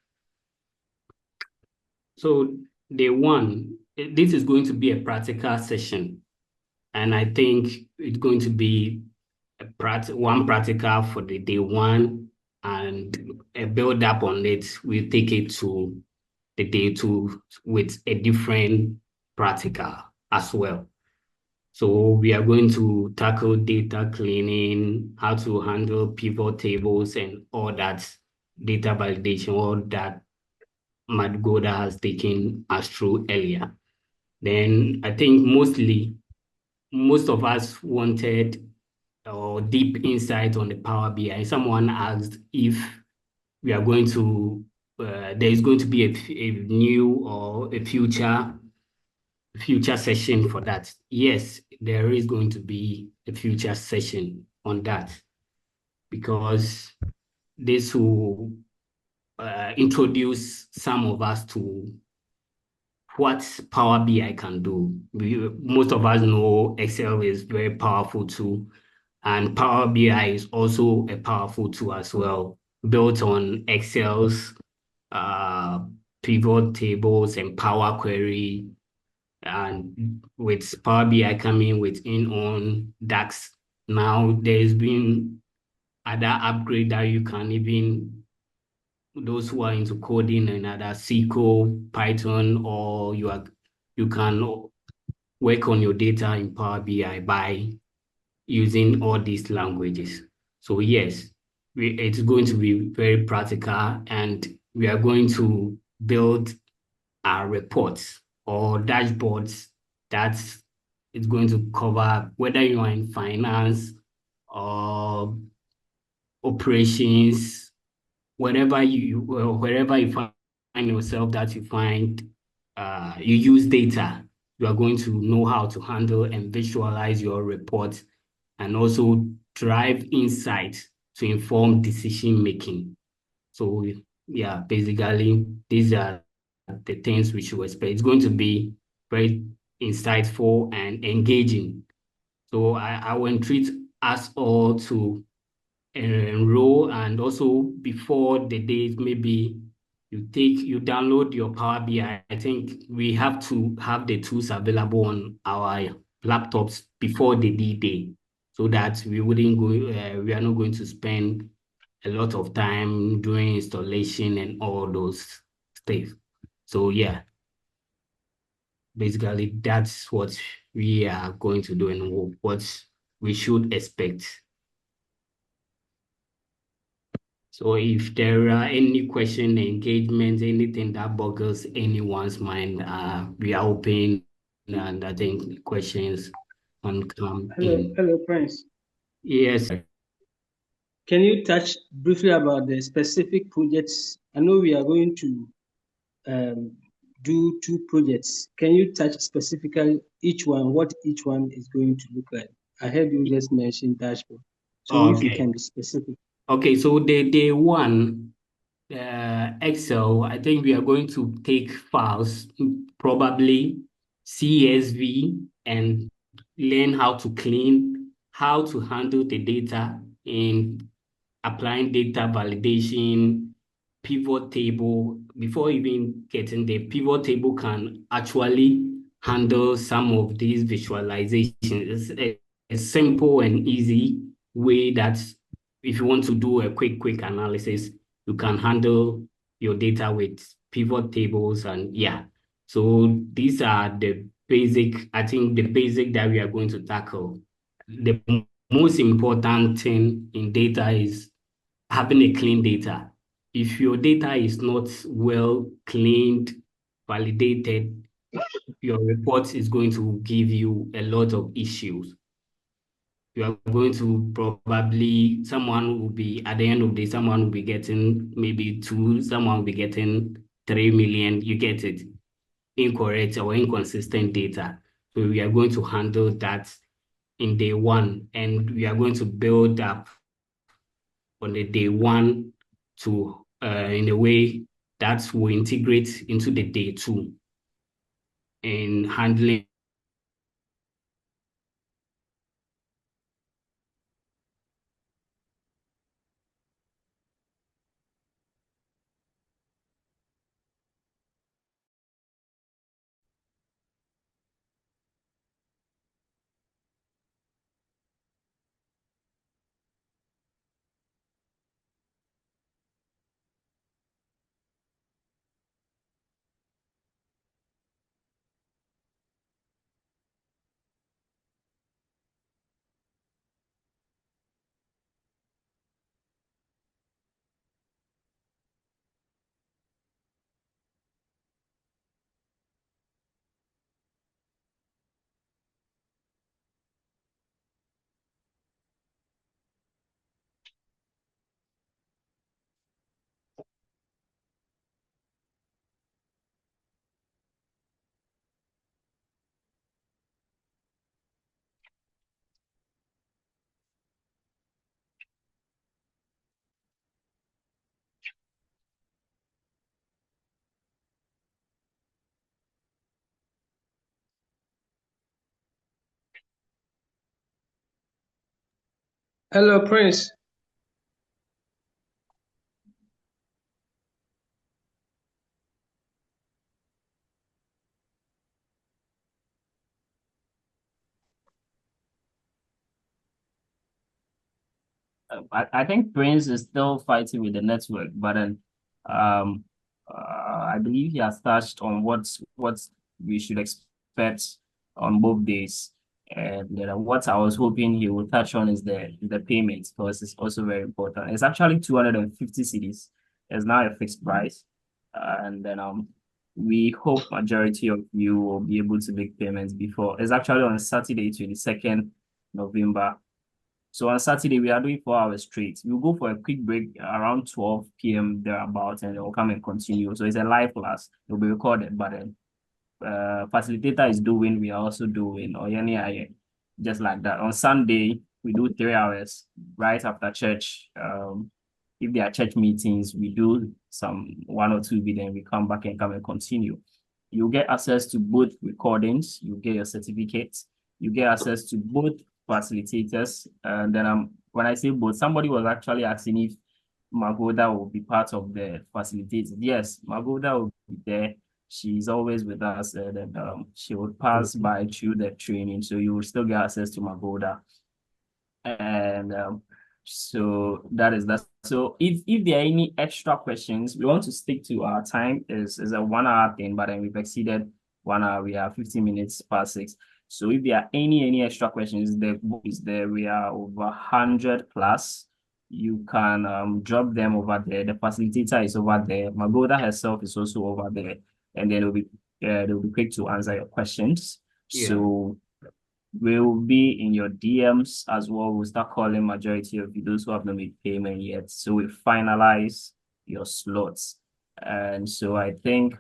So, day one, this is going to be a practical session. And I think it's going to be one practical for the day one and build up on it. We'll take it to the day two with a different practical as well. So we are going to tackle data cleaning, how to handle pivot tables and all that data validation, all that Matt Goda has taken us through earlier. Then I think most of us wanted deep insight on the Power BI. Someone asked if we are going to, there is going to be a new or a future session for that. Yes, there is going to be a future session on that because this will introduce some of us to what Power BI can do. Most of us know Excel is very powerful tool, and Power BI is also a powerful tool as well, built on Excel's uh, pivot tables and Power Query, and with Power BI coming with in-on DAX. Now there's been other upgrade that you can even those who are into coding and other SQL, Python, or you can work on your data in Power BI by using all these languages. So yes, it's going to be very practical, and we are going to build our reports or dashboards that it's going to cover whether you are in finance or operations, wherever you find yourself that you find you use data, you are going to know how to handle and visualize your report and also drive insight to inform decision making. So yeah, basically these are the things we should expect. It's going to be very insightful and engaging. So I will entreat us all to enroll, and also before the date, maybe you download your Power BI. I think we have to have the tools available on our laptops before the D-Day so that we are not going to spend a lot of time doing installation and all those stuff. So yeah, basically that's what we are going to do and what we should expect. So if there are any question, engagement, anything that boggles anyone's mind, we are open, and I think questions can come in. Hello, Prince. Yes. Can you touch briefly about the specific projects? I know we are going to do 2 projects. Can you touch specifically what each one is going to look like? I heard you just mention dashboard. So if you Okay. can be specific. Okay. So the day one, Excel, I think we are going to take files, probably CSV, and learn how to clean, how to handle the data in applying data validation, pivot table. Before even getting the pivot table can actually handle some of these visualizations. It's a simple and easy way that if you want to do a quick analysis, you can handle your data with pivot tables, and yeah. So these are the basic, I think the basic that we are going to tackle. The most important thing in data is having a clean data. If your data is not well cleaned, validated, your report is going to give you a lot of issues. You are going to probably, someone will be, at the end of the day, someone will be getting maybe 2, someone will be getting 3 million. You get it, incorrect or inconsistent data. So we are going to handle that in day one, and we are going to build up on the day one to in a way that will integrate into the day two in handling Hello, Prince. I think Prince is still fighting with the network, but then um, I believe he has touched on what we should expect on both days. And what I was hoping he would touch on is the payments because it's also very important. It's actually 250 cities. It's now a fixed price, and then we hope majority of you will be able to make payments before. It's actually on Saturday, 22nd November. So on Saturday, we are doing 4 hours straight. We'll go for a quick break around 12 p.m. thereabout, and we'll come and continue. So it's a live class. It'll be recorded, but then facilitator is doing, we are also doing, or just like that. On Sunday, we do 3 hours right after church. If there are church meetings, we do some 1 or 2, then we come back and come and continue. You get access to both recordings, you get your certificates, you get access to both facilitators. And then when I say both, somebody was actually asking if Magoda will be part of the facilitators. Yes, Magoda will be there. She's always with us, and she will pass by through the training, so you will still get access to Magoda. And so that is that. So if there are any extra questions, we want to stick to our time. Is a 1 hour thing, but then we've exceeded 1 hour. We are 15 minutes past 6. So if there are any extra questions, the book is there. We are over 100 plus. You can drop them over there. The facilitator is over there. Magoda herself is also over there, and then they'll be quick to answer your questions. Yeah. So we'll be in your DMs as well. We'll start calling majority of you, those who have not made payment yet. So we finalize your slots. And so I think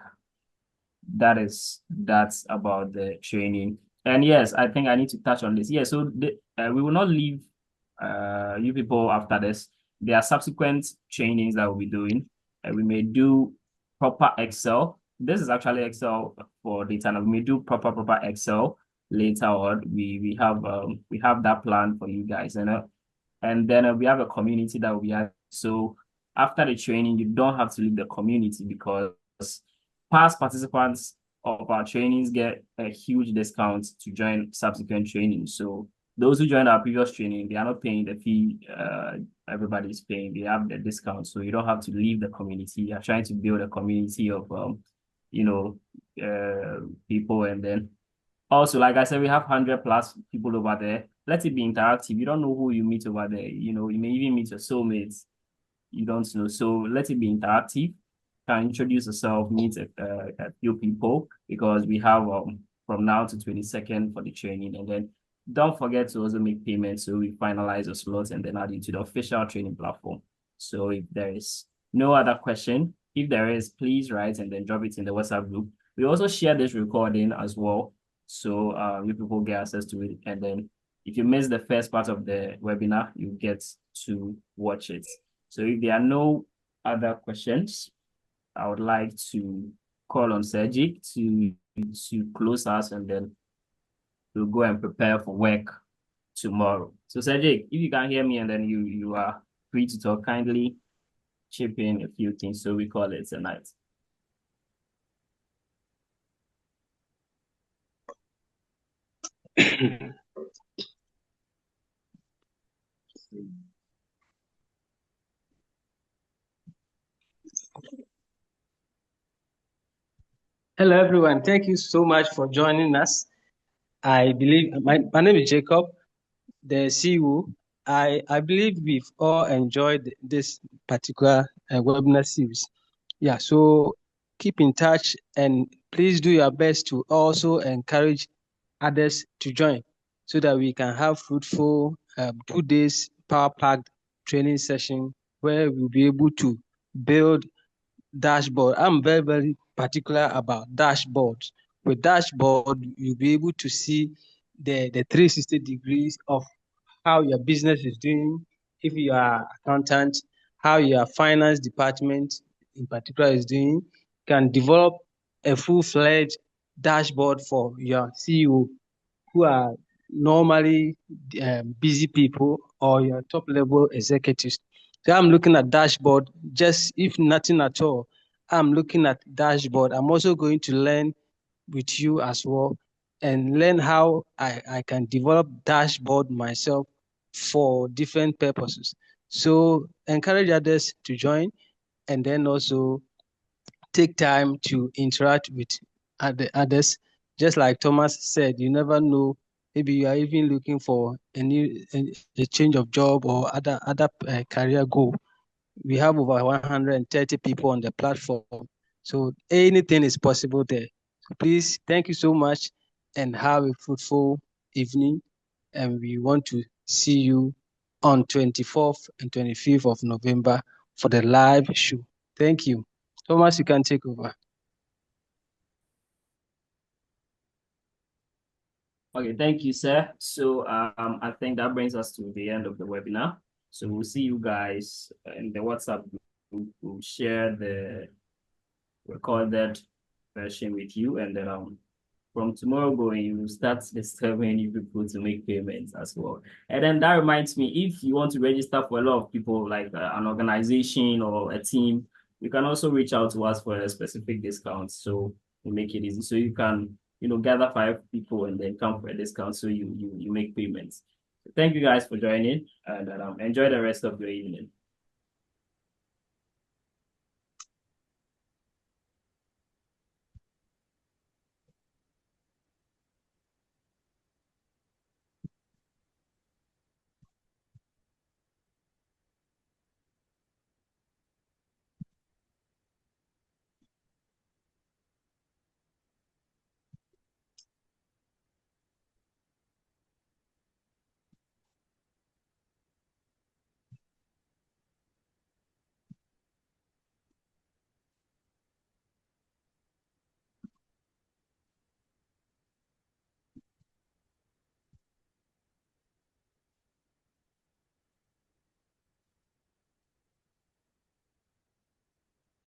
that's about the training. And yes, I think I need to touch on this. Yeah, so we will not leave you people after this. There are subsequent trainings that we'll be doing. We may do proper Excel. This is actually Excel for data. We may do proper Excel later on. We have that plan for you guys, and then we have a community that we have. So after the training, you don't have to leave the community because past participants of our trainings get a huge discount to join subsequent training. So those who joined our previous training, they are not paying the fee everybody's paying. They have the discount, so you don't have to leave the community. You're trying to build a community of people, and then also, like I said, we have 100 plus people over there. Let it be interactive. You don't know who you meet over there. You may even meet your soulmates. You don't know. So let it be interactive. Can introduce yourself, meet a few people, because we have from now to 22nd for the training. And then don't forget to also make payments, so we finalize the slots and then add it to the official training platform. So if there is no other question, if there is, please write and then drop it in the WhatsApp group. We also share this recording as well, so you people get access to it. And then if you miss the first part of the webinar, you get to watch it. So if there are no other questions, I would like to call on Sergi to close us, and then we'll go and prepare for work tomorrow. So Sergi, if you can hear me and then you are free to talk, kindly chip in a few things so we call it a night. Hello, everyone. Thank you so much for joining us. I believe my name is Jacob, the CEO. I believe we've all enjoyed this particular webinar series. Yeah, so keep in touch and please do your best to also encourage others to join so that we can have fruitful 2 days power-packed training session where we'll be able to build dashboard. I'm very particular about dashboards. With dashboard, you'll be able to see the 360 degrees of how your business is doing, if you are accountant, how your finance department in particular is doing. Can develop a full-fledged dashboard for your CEO who are normally busy people or your top level executives. So I'm looking at dashboard, just if nothing at all, I'm looking at dashboard. I'm also going to learn with you as well and learn how I can develop dashboard myself for different purposes. So encourage others to join and then also take time to interact with others. Just like Thomas said, you never know. Maybe you are even looking for a change of job or other career goal. We have over 130 people on the platform, so anything is possible there. So please, thank you so much, and have a fruitful evening. And we want to see you on 24th and 25th of November for the live show. Thank you. Thomas, you can take over. Okay, thank you, sir. So I think that brings us to the end of the webinar. So we'll see you guys in the WhatsApp group. We'll share the recorded version with you, and then from tomorrow going, you will start disturbing you people to make payments as well. And then that reminds me, if you want to register for a lot of people, like an organization or a team, you can also reach out to us for a specific discount. So we make it easy. So you can, gather 5 people and then come for a discount. So you make payments. So thank you guys for joining, and enjoy the rest of your evening.